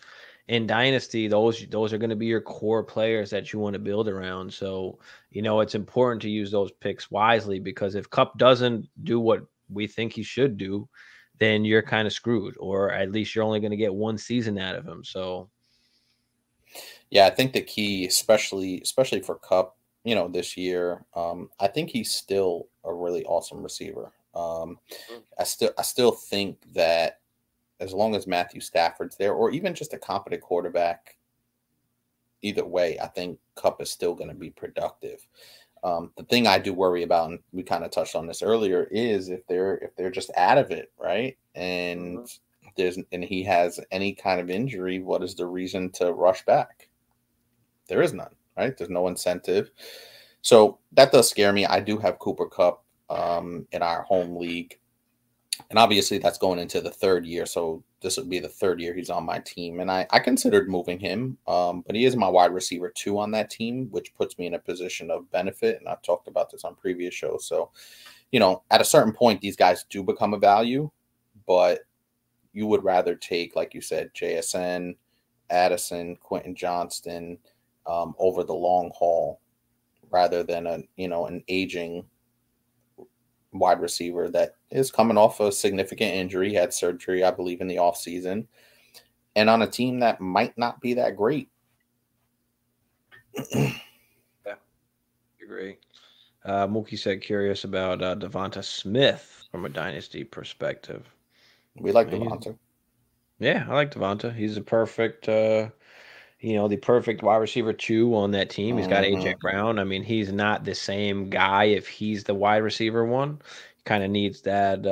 in Dynasty, those are going to be your core players that you want to build around. So, it's important to use those picks wisely because if Kupp doesn't do what we think he should do, then you're kind of screwed, or at least you're only going to get one season out of him. So, yeah, I think the key, especially for Kupp, this year, I think he's still a really awesome receiver. I still think that as long as Matthew Stafford's there, or even just a competent quarterback, either way, I think Kupp is still going to be productive. The thing I do worry about, and we kind of touched on this earlier, is if they're just out of it, right? And he has any kind of injury, what is the reason to rush back? There is none, right? There's no incentive. So that does scare me. I do have Cooper Kupp in our home league. And obviously that's going into the third year. So this would be the third year he's on my team. And I considered moving him, but he is my wide receiver 2 on that team, which puts me in a position of benefit. And I've talked about this on previous shows. So, at a certain point, these guys do become a value, but you would rather take, like you said, JSN, Addison, Quentin Johnston over the long haul rather than an aging wide receiver that is coming off a significant injury. He had surgery, I believe, in the offseason, and on a team that might not be that great. Yeah, agree. Mookie said curious about Devonta Smith from a dynasty perspective. We like Devonta. Yeah, I like Devonta. He's a perfect the perfect wide receiver 2 on that team. He's got AJ Mm-hmm. Brown. I mean, he's not the same guy if he's the wide receiver 1. He kind of needs that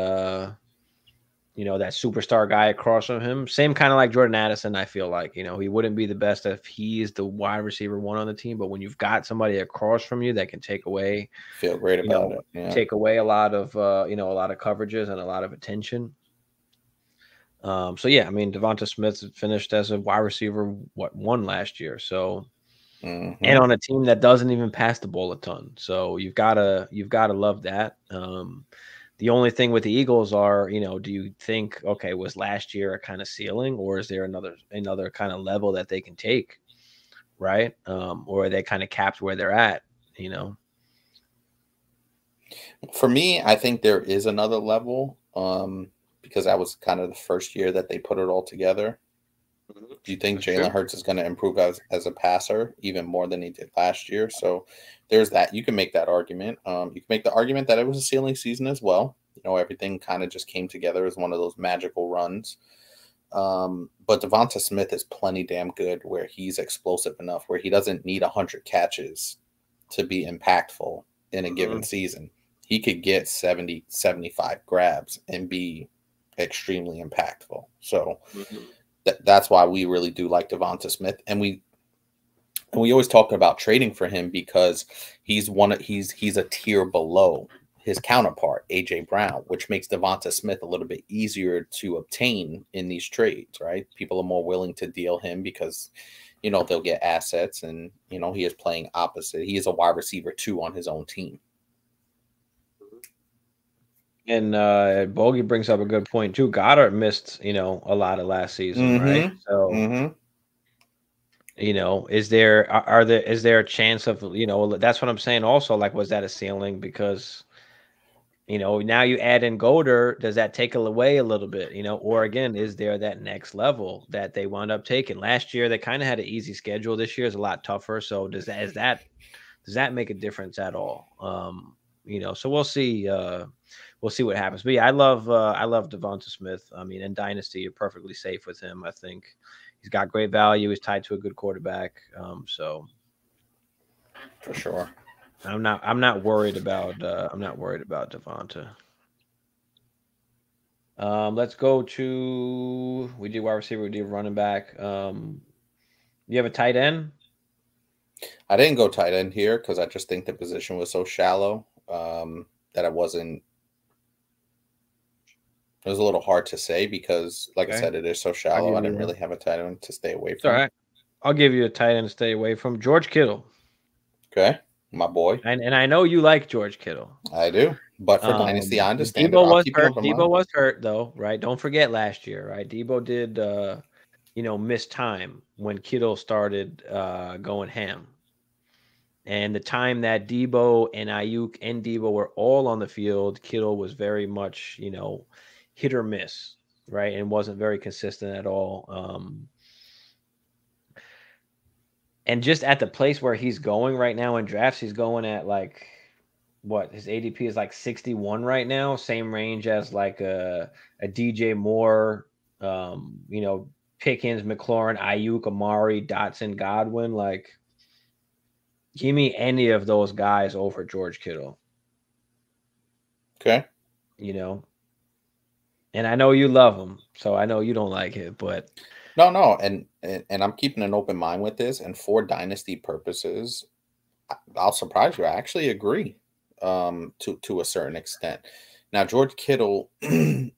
that superstar guy across from him. Same kind of like Jordan Addison, I feel like. He wouldn't be the best if he's the wide receiver 1 on the team, but when you've got somebody across from you that can take away, Feel great about it. Yeah. take away a lot of a lot of coverages and a lot of attention. So yeah, I mean, Devonta Smith finished as a wide receiver 1 last year. So Mm-hmm. and on a team that doesn't even pass the ball a ton. So you've gotta love that. The only thing with the Eagles are, do you think, okay, was last year a kind of ceiling, or is there another kind of level that they can take, right? Or are they kind of capped where they're at, For me, I think there is another level, because that was kind of the first year that they put it all together. Do you think Jalen Hurts is going to improve as a passer even more than he did last year? So there's that. You can make that argument. You can make the argument that it was a ceiling season as well. Everything kind of just came together as one of those magical runs. But Devonta Smith is plenty damn good where he's explosive enough where he doesn't need 100 catches to be impactful in a given season. He could get 70, 75 grabs and be extremely impactful. So that's why we really do like Devonta Smith, and we always talk about trading for him because he's a tier below his counterpart AJ Brown, which makes Devonta Smith a little bit easier to obtain in these trades. Right? People are more willing to deal him because they'll get assets, and he is playing opposite. He is a wide receiver 2 on his own team. And Bogey brings up a good point too. Goddard missed, a lot of last season, right? So, is there a chance of, that's what I'm saying. Also, like, was that a ceiling? Because, now you add in Golder, does that take away a little bit? Or again, is there that next level that they wound up taking? Last year they kind of had an easy schedule. This year is a lot tougher. So does that make a difference at all? So we'll see. We'll see what happens. But yeah, I love Devonta Smith. I mean, in Dynasty, you're perfectly safe with him. I think he's got great value. He's tied to a good quarterback. So for sure, I'm not worried about Devonta. Let's go to we do wide receiver, we do running back. You have a tight end? I didn't go tight end here because I just think the position was so shallow that it wasn't. It was a little hard to say because, like I said, it is so shallow. I didn't really have a tight end to stay away from. All right, I'll give you a tight end to stay away from. George Kittle. Okay, my boy. And I know you like George Kittle. I do, but for Dynasty, I understand. Debo was hurt. Debo was hurt though, right? Don't forget last year, right? Debo did, miss time when Kittle started going ham. And the time that Debo and Ayuk and Debo were all on the field, Kittle was very much, hit or miss, right? And wasn't very consistent at all. And just at the place where he's going right now in drafts, he's going at like his ADP is like 61 right now, same range as like a DJ Moore, Pickens, McLaurin, Ayuk, Amari, Dotson, Godwin. Like, give me any of those guys over George Kittle. Okay. And I know you love him, so I know you don't like it, but no, and I'm keeping an open mind with this. And for Dynasty purposes, I'll surprise you. I actually agree to a certain extent. Now, George Kittle, I'm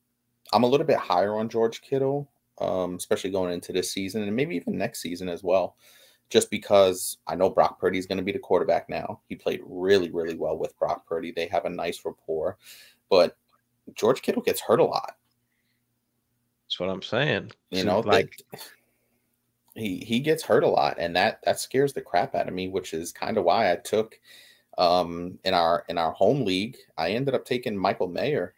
a little bit higher on George Kittle, especially going into this season and maybe even next season as well. Just because I know Brock Purdy is going to be the quarterback now. He played really, really well with Brock Purdy. They have a nice rapport, but George Kittle gets hurt a lot. That's what I'm saying. He gets hurt a lot, and that scares the crap out of me, which is kind of why I took in our home league, I ended up taking Michael Mayer.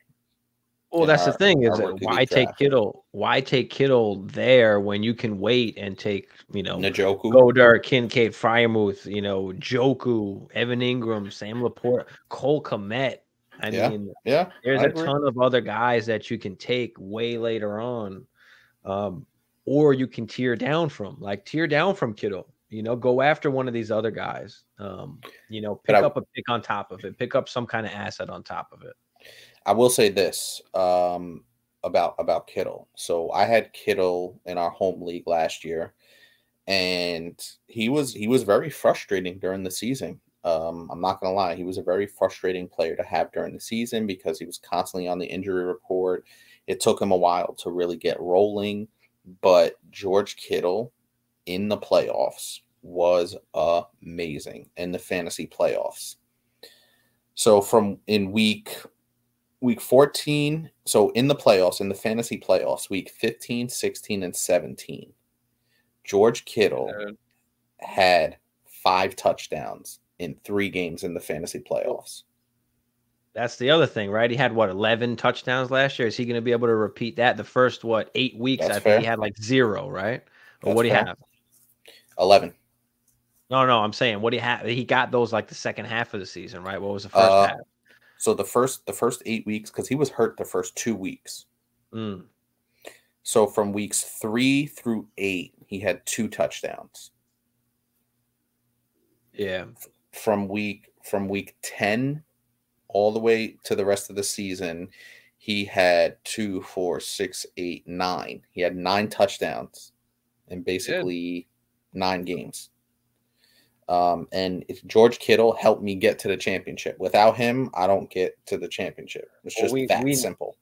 Well, that's the thing is why take Kittle? Why take Kittle there when you can wait and take, Njoku, Goddard, Kincaid, Freiermuth, Njoku, Evan Ingram, Sam Laporte, Cole Kmet. I mean, there's a ton of other guys that you can take way later on. or you can tear down from Kittle. You know, go after one of these other guys. You know, pick up a pick on top of it. Pick up some kind of asset on top of it. I will say this about Kittle. So I had Kittle in our home league last year, and he was very frustrating during the season. I'm not gonna lie, he was a very frustrating player to have during the season because he was constantly on the injury report. It took him a while to really get rolling, but George Kittle in the playoffs was amazing in the fantasy playoffs. So from in week 14, so in the playoffs, in the fantasy playoffs, week 15, 16, and 17, George Kittle had 5 touchdowns in 3 games in the fantasy playoffs. That's the other thing, right? He had 11 touchdowns last year. Is he going to be able to repeat that? The first 8 weeks, That's I think fair. he had like 0, right? Or what do you have? 11. No, I'm saying what do you have? He got those like the second half of the season, right? What was the first half? So the first 8 weeks, because he was hurt the first 2 weeks. So from weeks 3 through 8, he had 2 touchdowns. Yeah. From week 10 all the way to the rest of the season, he had 2, 4, 6, 8, 9. He had 9 touchdowns in basically 9 games. And if George Kittle helped me get to the championship. Without him, I don't get to the championship. It's just that simple.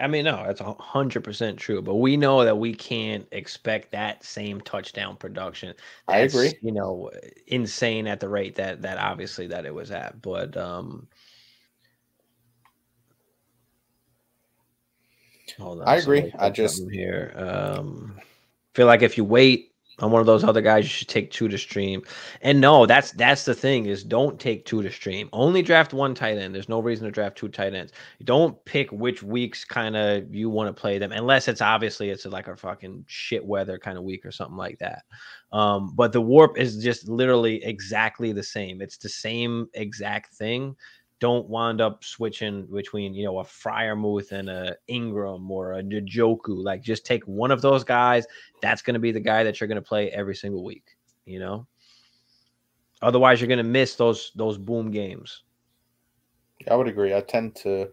I mean, no, that's 100% true. But we know that we can't expect that same touchdown production. I agree. You know, insane at the rate that obviously that it was at. But hold on. I agree. I just feel like if you wait on one of those other guys, you should take 2 to stream. And no, that's the thing is don't take 2 to stream. Only draft 1 tight end. There's no reason to draft 2 tight ends. Don't pick which weeks kind of you want to play them, unless it's like a fucking shit weather kind of week or something like that. But the warp is just literally exactly the same. It's the same exact thing. Don't wind up switching between, you know, a Freiermuth and a Ingram or a Njoku. Like, just take one of those guys. That's going to be the guy that you're going to play every single week, you know? Otherwise, you're going to miss those boom games. I would agree. I tend to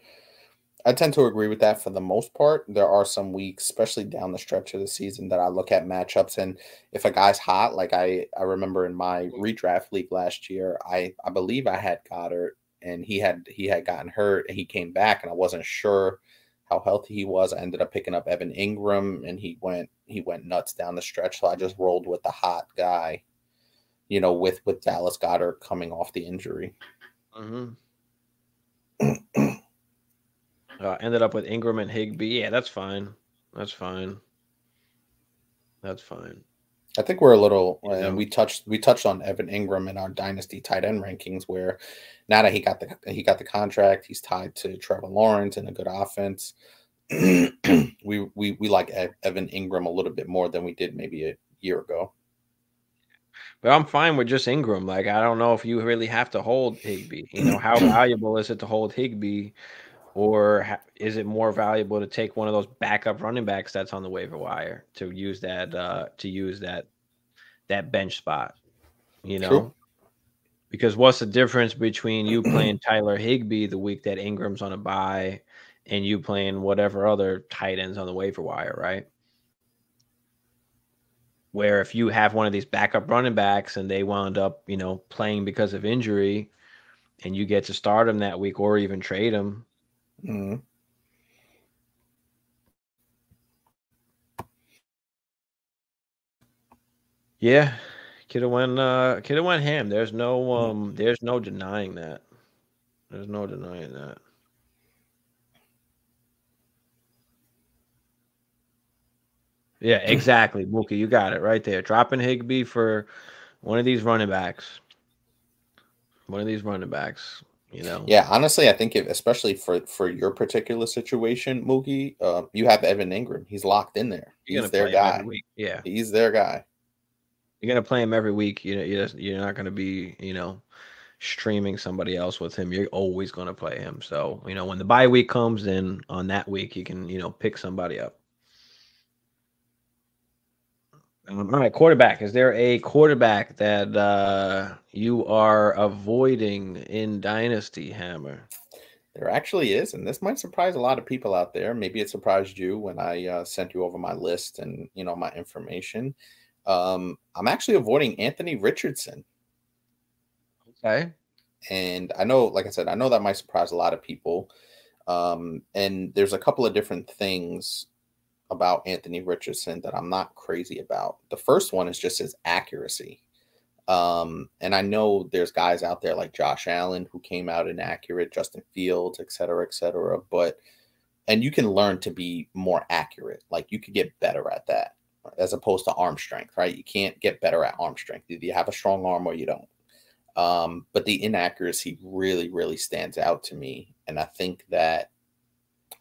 agree with that for the most part. There are some weeks, especially down the stretch of the season, that I look at matchups, and if a guy's hot, like I remember in my redraft league last year, I believe I had Goddard, and he had gotten hurt, and he came back, and I wasn't sure how healthy he was. I ended up picking up Evan Ingram, and he went nuts down the stretch. So I just rolled with the hot guy, you know, with Dallas Goedert coming off the injury. Ended up with Ingram and Higbee. Yeah, that's fine. I think we're a little, and we touched on Evan Ingram in our dynasty tight end rankings, where now that he got the contract, he's tied to Trevor Lawrence and a good offense. we like Evan Ingram a little bit more than we did maybe a year ago. But I'm fine with just Ingram. Like, I don't know if you really have to hold Higbee. You know, how valuable is it to hold Higbee, or is it more valuable to take one of those backup running backs that's on the waiver wire to use that bench spot? You know, True. Because what's the difference between you playing Tyler Higbee the week that Ingram's on a bye and you playing whatever other tight ends on the waiver wire, right? Where if you have one of these backup running backs and they wound up, you know, playing because of injury, and you get to start them that week or even trade them. Yeah, could have went ham. There's no denying that. Yeah, exactly, Mookie. You got it right there. Dropping Higbee for one of these running backs. You know. Yeah, honestly, I think especially for your particular situation, Mookie, you have Evan Ingram. He's locked in there. He's their guy. Yeah, he's their guy. You're gonna play him every week. You know, you're not gonna be, you know, streaming somebody else with him. You're always gonna play him. So, you know, when the bye week comes, then on that week you can, you know, pick somebody up. All right, quarterback. Is there a quarterback that you are avoiding in Dynasty, Hammer? There actually is, and this might surprise a lot of people out there. Maybe it surprised you when I sent you over my list and my information. I'm actually avoiding Anthony Richardson, Okay. and I know, like I said, I know that might surprise a lot of people. And there's a couple of different things about Anthony Richardson that I'm not crazy about. The first one is just his accuracy. And I know there's guys out there like Josh Allen who came out inaccurate, Justin Fields, et cetera, et cetera. And you can learn to be more accurate. Like you could get better at that as opposed to arm strength, right? You can't get better at arm strength. Either you have a strong arm or you don't. But the inaccuracy really, really stands out to me. And I think that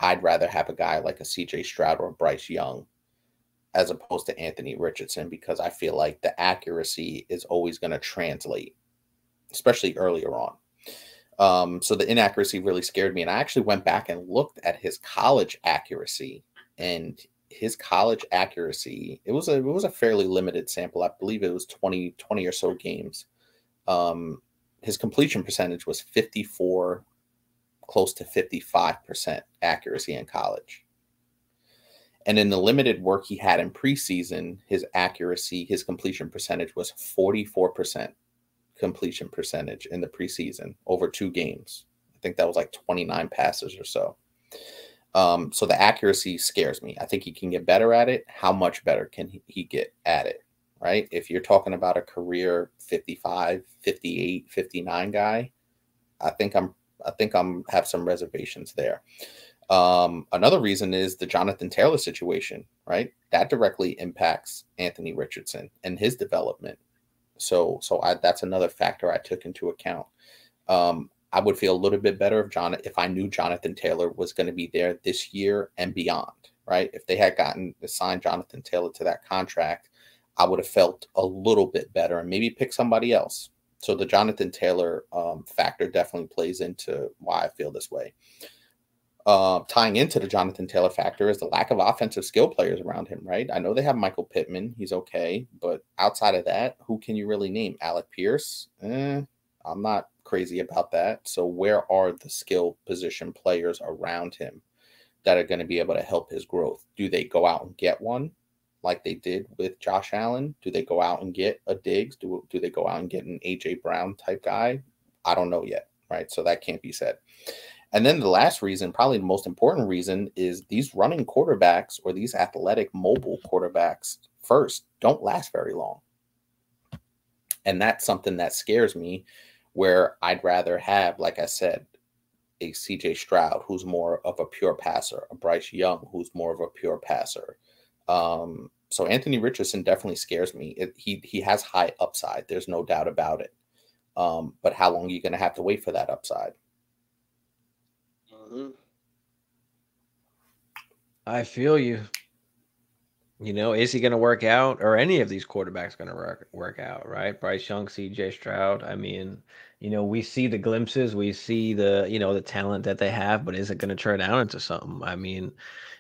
I'd rather have a guy like a CJ Stroud or a Bryce Young as opposed to Anthony Richardson because I feel like the accuracy is always going to translate, especially earlier on. So the inaccuracy really scared me. And I actually went back and looked at his college accuracy, and his college accuracy, it was a fairly limited sample. I believe it was 20 or so games. His completion percentage was 54, close to 55% accuracy in college. And in the limited work he had in preseason, his accuracy, his completion percentage was 44% completion percentage in the preseason over 2 games. I think that was like 29 passes or so. So the accuracy scares me. I think he can get better at it. How much better can he get at it, right? If you're talking about a career 55, 58, 59 guy, I think I'm have some reservations there. Another reason is the Jonathan Taylor situation, right? That directly impacts Anthony Richardson and his development. So that's another factor I took into account. I would feel a little bit better if I knew Jonathan Taylor was going to be there this year and beyond, right? If they had signed Jonathan Taylor to that contract, I would have felt a little bit better and maybe pick somebody else. So the Jonathan Taylor factor definitely plays into why I feel this way. Tying into the Jonathan Taylor factor is the lack of offensive skill players around him, right? I know they have Michael Pittman. He's okay. But outside of that, who can you really name? Alec Pierce? I'm not crazy about that. So where are the skill position players around him that are going to be able to help his growth? Do they go out and get one like they did with Josh Allen? Do they go out and get a Diggs? Do they go out and get an A.J. Brown type guy? I don't know yet, right? So that can't be said. And then the last reason, probably the most important reason, is these running quarterbacks or these athletic mobile quarterbacks first don't last very long. And that's something that scares me, where I'd rather have, like I said, a CJ Stroud who's more of a pure passer, a Bryce Young who's more of a pure passer. So Anthony Richardson definitely scares me. He has high upside. There's no doubt about it. But how long are you going to have to wait for that upside? I feel you. Is he going to work out, or any of these quarterbacks going to work out, right? Bryce Young, CJ Stroud. I mean, we see the glimpses, we see the talent that they have, but is it going to turn out into something? I mean,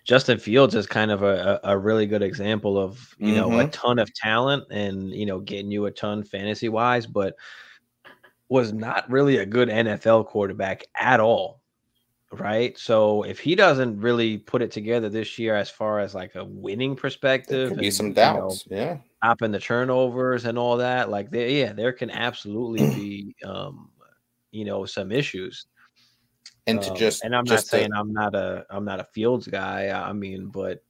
Justin Fields is kind of a really good example of, a ton of talent and, getting you a ton fantasy wise, but was not really a good NFL quarterback at all. Right. So if he doesn't really put it together this year, as far as like a winning There perspective could be and, some doubts. Yeah. stopping the turnovers and all that, like there can absolutely be, some issues. And to And I'm not just saying to I'm not a Fields guy. I mean, but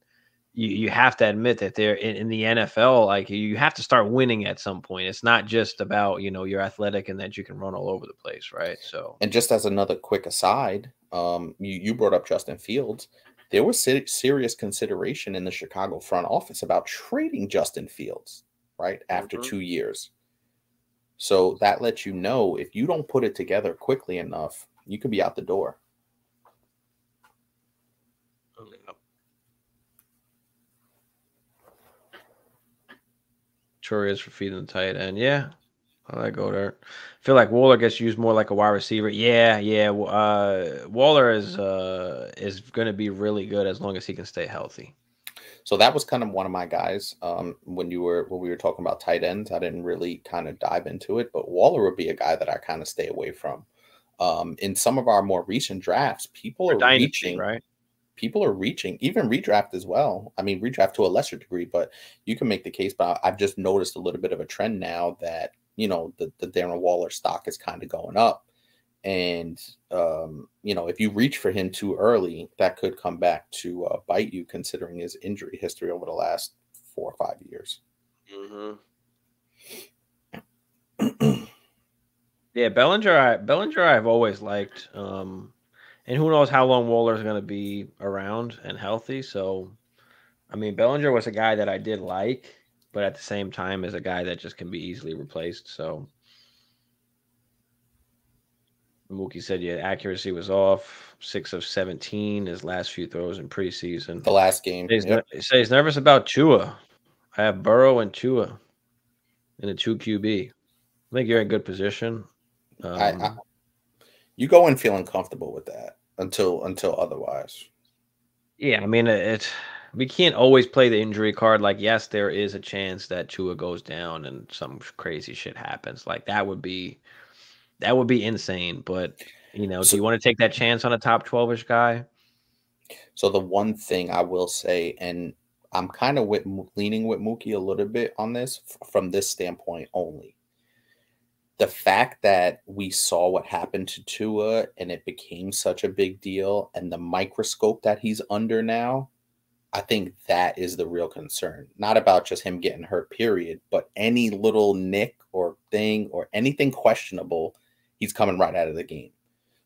you have to admit that they're in the NFL, like you have to start winning at some point. It's not just about, you're athletic and that you can run all over the place. Right. So, And just as another quick aside, you brought up Justin Fields. There was serious consideration in the Chicago front office about trading Justin Fields, right, after 2 years. So that lets you know if you don't put it together quickly enough, you could be out the door. sure is for feeding the tight end. Yeah. I go there. I feel like Waller gets used more like a wide receiver. Yeah. Waller is going to be really good as long as he can stay healthy. So that was kind of one of my guys. When we were talking about tight ends, I didn't really kind of dive into it, but Waller would be a guy that I kind of stay away from. In some of our more recent drafts, For Dynasty, right? people are reaching, even redraft as well. I mean, redraft to a lesser degree, but you can make the case. But I've just noticed a little bit of a trend now that, the Darren Waller stock is kind of going up. And, if you reach for him too early, that could come back to bite you, considering his injury history over the last 4 or 5 years. Yeah, Bellinger I've always liked. And who knows how long Waller's going to be around and healthy. So, I mean, Bellinger was a guy that I did like, but at the same time is a guy that just can be easily replaced. So, Mookie said, yeah, accuracy was off. 6 of 17 his last few throws in preseason. The last game. He says nervous about Tua. I have Burrow and Tua in a 2 QB. I think you're in good position. You go in feeling comfortable with that until otherwise. Yeah, I mean, we can't always play the injury card. Like, yes, there is a chance that Tua goes down and some crazy shit happens. Like, that would be insane. But, do you want to take that chance on a top 12-ish guy? So the one thing I will say, and I'm kind of leaning with Mookie a little bit on this from this standpoint only. The fact that we saw what happened to Tua and it became such a big deal, and the microscope that he's under now, I think that is the real concern. Not about just him getting hurt, period, but any little nick or thing or anything questionable, he's coming right out of the game.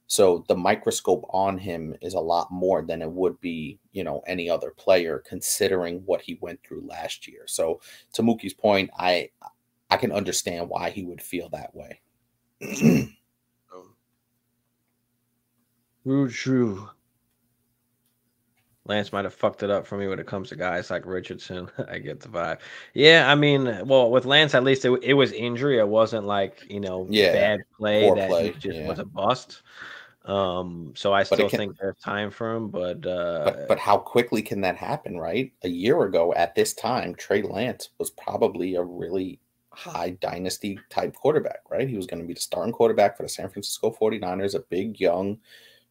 So the microscope on him is a lot more than it would be, any other player, considering what he went through last year. So to Mookie's point, I can understand why he would feel that way. True. Lance might have fucked it up for me when it comes to guys like Richardson. I get the vibe. Yeah, I mean, well, with Lance, at least it was injury. It wasn't like, bad play that he just was a bust. So I still think there's time for him, but how quickly can that happen, right? A year ago at this time, Trey Lance was probably a really high dynasty type quarterback, right? He was going to be the starting quarterback for the San Francisco 49ers, a big, young,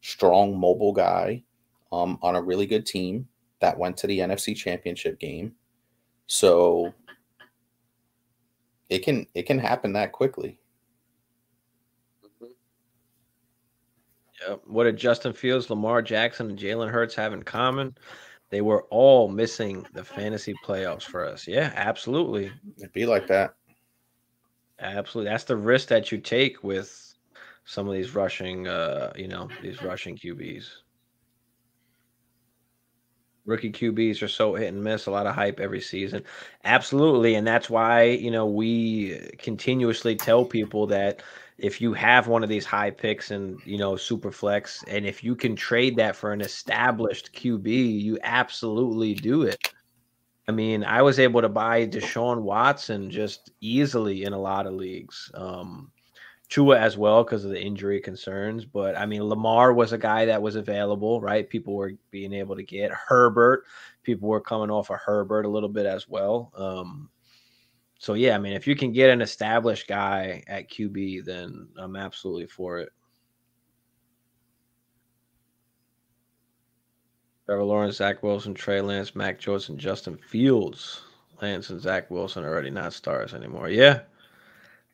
strong, mobile guy on a really good team that went to the NFC Championship game. So it can happen that quickly. Yeah. What did Justin Fields, Lamar Jackson, and Jalen Hurts have in common? They were all missing the fantasy playoffs for us. Yeah, absolutely. It'd be like that. Absolutely. That's the risk that you take with some of these rushing, these rushing QBs. Rookie QBs are so hit and miss, a lot of hype every season. Absolutely. And that's why, we continuously tell people that if you have one of these high picks and, super flex, and if you can trade that for an established QB, you absolutely do it. I mean, I was able to buy Deshaun Watson just easily in a lot of leagues. Tua as well because of the injury concerns. But, I mean, Lamar was a guy that was available, right? People were being able to get Herbert. People were coming off of Herbert a little bit as well. So, yeah, I mean, if you can get an established guy at QB, then I'm absolutely for it. Trevor Lawrence, Zach Wilson, Trey Lance, Mac Jones, and Justin Fields. Lance and Zach Wilson are already not stars anymore. Yeah.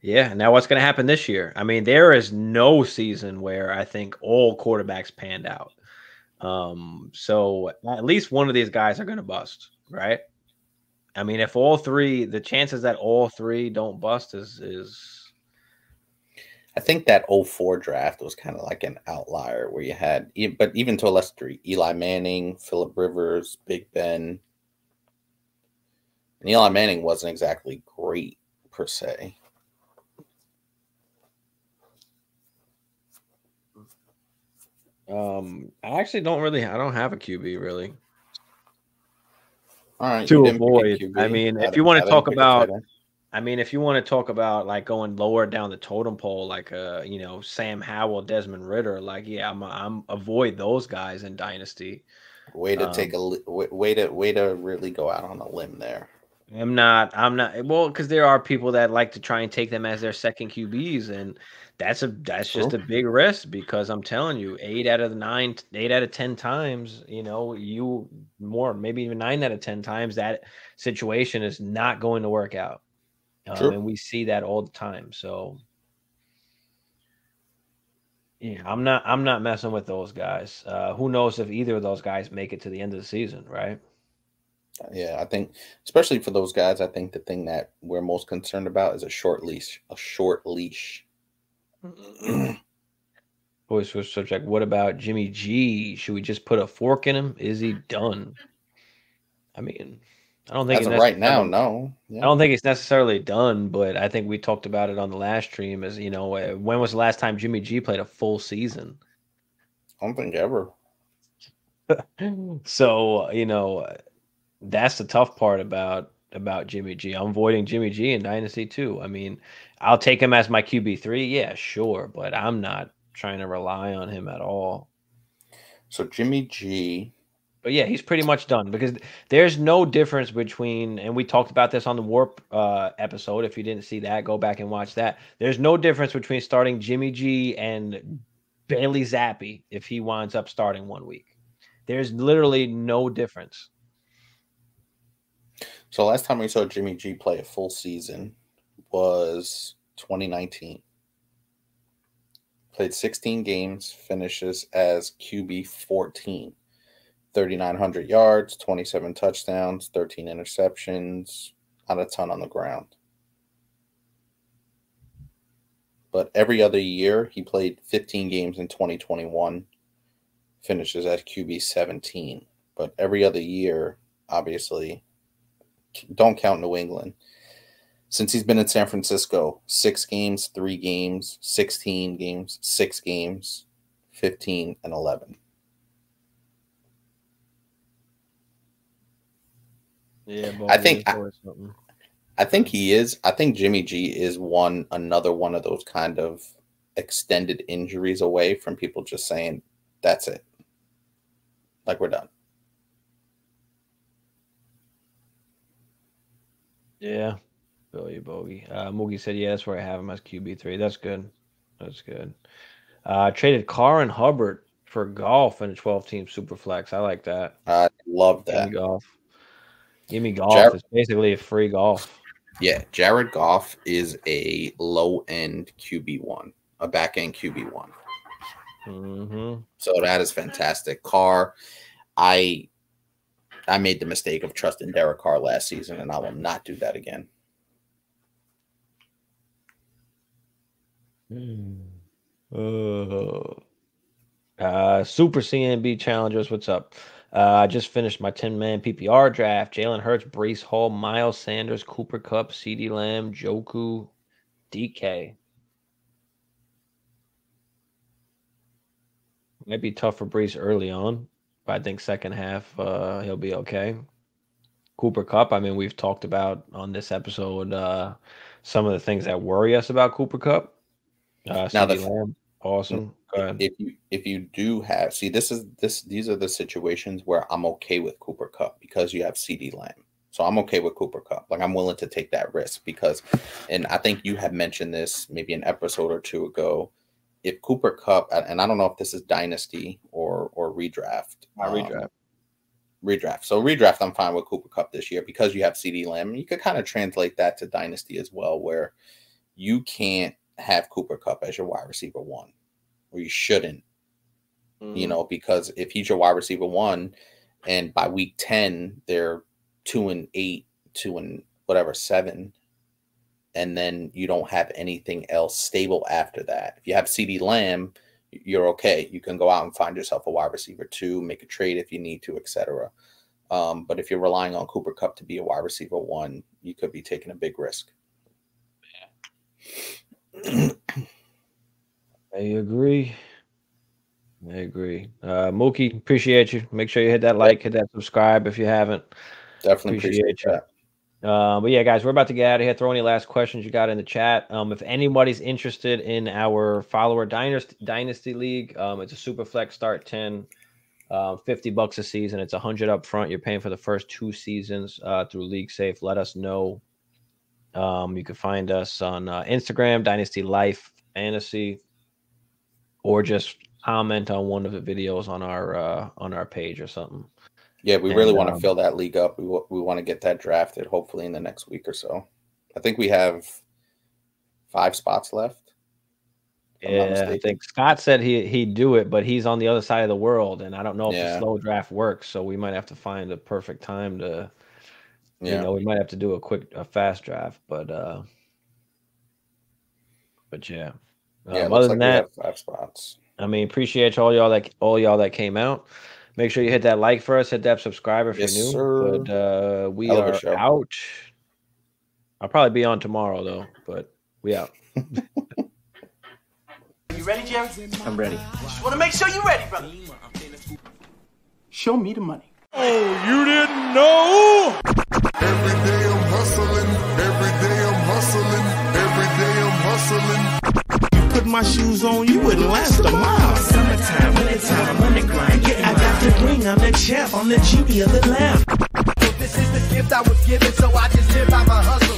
Yeah. Now what's going to happen this year? I mean, there is no season where I think all quarterbacks panned out. So at least one of these guys are going to bust, right? I mean, if all three, the chances that all three don't bust is I think that 04 draft was kind of like an outlier where you had, but even to a lesser degree, Eli Manning, Phillip Rivers, Big Ben. And Eli Manning wasn't exactly great per se. I actually I don't have a QB really. All right. To avoid. I mean, if you want to talk about like going lower down the totem pole, like Sam Howell, Desmond Ritter, like I'm avoid those guys in Dynasty. Way to take a way to really go out on a limb there. I'm not. Well, because there are people that like to try and take them as their second QBs, and that's just True. a big risk because I'm telling you, 8 out of 10 times, maybe even 9 out of 10 times, that situation is not going to work out, True. and we see that all the time. So, yeah, I'm not messing with those guys. Who knows if either of those guys make it to the end of the season, right? Yeah, I think especially for those guys, I think the thing that we're most concerned about is a short leash. A short leash. Always switch subject. What about Jimmy G? Should we just put a fork in him? Is he done? I mean, I don't think As it's of right now, necessarily. no. I Yeah. don't think it's necessarily done, but I think we talked about it on the last stream. As when was the last time Jimmy G played a full season? I don't think ever. So that's the tough part about Jimmy G. I'm avoiding Jimmy G in Dynasty too. I mean, I'll take him as my QB3, yeah, sure, but I'm not trying to rely on him at all. So Jimmy G. But yeah, he's pretty much done because there's no difference between, and we talked about this on the Warp episode. If you didn't see that, go back and watch that. There's no difference between starting Jimmy G and Bailey Zappi if he winds up starting 1 week. There's literally no difference. So last time we saw Jimmy G play a full season was 2019. Played 16 games, finishes as QB 14. 3,900 yards, 27 touchdowns, 13 interceptions, not a ton on the ground. But every other year, he played 15 games in 2021, finishes as QB 17. But every other year, obviously, don't count New England. Since he's been in San Francisco, 6 games, 3 games, 16 games, 6 games, 15 and 11. Yeah, I think he is. I think Jimmy G is another one of those kind of extended injuries away from people just saying, that's it. Like, we're done. Yeah. Billy Bogey. Moogie said, yeah, that's where I have him as QB3. That's good. That's good. Traded Carr and Hubbard for Golf in a 12-team Superflex. I like that. I love Give that. me Golf. Give me Golf. It's basically a free Golf. Yeah, Jared Goff is a low-end QB1, a back-end QB1. Mm-hmm. So that is fantastic. Carr, I made the mistake of trusting Derek Carr last season, and I will not do that again. Super CNB challengers, what's up? I just finished my 10-man PPR draft. Jalen Hurts, Breece Hall, Miles Sanders, Cooper Kupp, CeeDee Lamb, Joku, DK. Might be tough for Breece early on, but I think second half he'll be okay. Cooper Kupp, I mean, we've talked about on this episode some of the things that worry us about Cooper Kupp. CeeDee Lamb, awesome. Go ahead. If you do have these are the situations where I'm okay with Cooper Kupp because you have CeeDee Lamb. So I'm okay with Cooper Kupp. Like, I'm willing to take that risk because, and I think you had mentioned this maybe an episode or two ago. If Cooper Kupp, and I don't know if this is Dynasty or redraft. Redraft. So redraft, I'm fine with Cooper Kupp this year because you have CeeDee Lamb. You could kind of translate that to Dynasty as well, where you can't have Cooper Kupp as your wide receiver 1, or you shouldn't, because if he's your wide receiver 1 and by week 10, they're 2-8, 7, and then you don't have anything else stable after that. If you have CeeDee Lamb, you're okay. You can go out and find yourself a wide receiver 2, make a trade if you need to, etc. But if you're relying on Cooper Kupp to be a wide receiver 1, you could be taking a big risk. I agree. Mookie, appreciate you. Make sure you hit that like, hit that subscribe if you haven't. Definitely appreciate that. But yeah, guys, we're about to get out of here. Throw any last questions you got in the chat. If anybody's interested in our follower Dynasty League, it's a super flex start 10. $50 a season. It's $100 up front. You're paying for the first 2 seasons through League Safe. Let us know. You can find us on Instagram, Dynasty Life Fantasy, or just comment on one of the videos on our page or something. Yeah, we really want to fill that league up. We want to get that drafted hopefully in the next week or so. I think we have 5 spots left. Yeah, I think Scott said he'd do it, but he's on the other side of the world, and I don't know if the slow draft works. So we might have to find the perfect time to, you know, we might have to do a fast draft. But yeah. Other than that, 5 spots. I mean, appreciate all y'all that came out. Make sure you hit that like for us, hit that subscribe if you're new. Sir. But we are out. I'll probably be on tomorrow though, but we out. You ready, Jerry? I'm ready. Just want to make sure you're ready, brother. Show me the money. Oh, you didn't know? Every day I'm hustling. Every day I'm hustling. Every day I'm hustling. You put my shoes on, you wouldn't last a mile. Summertime, wintertime, I'm on the grind. Yeah, I got the ring, I'm the champ, I'm the genie of the lamp. This is the gift I was given, so I just live by my hustle.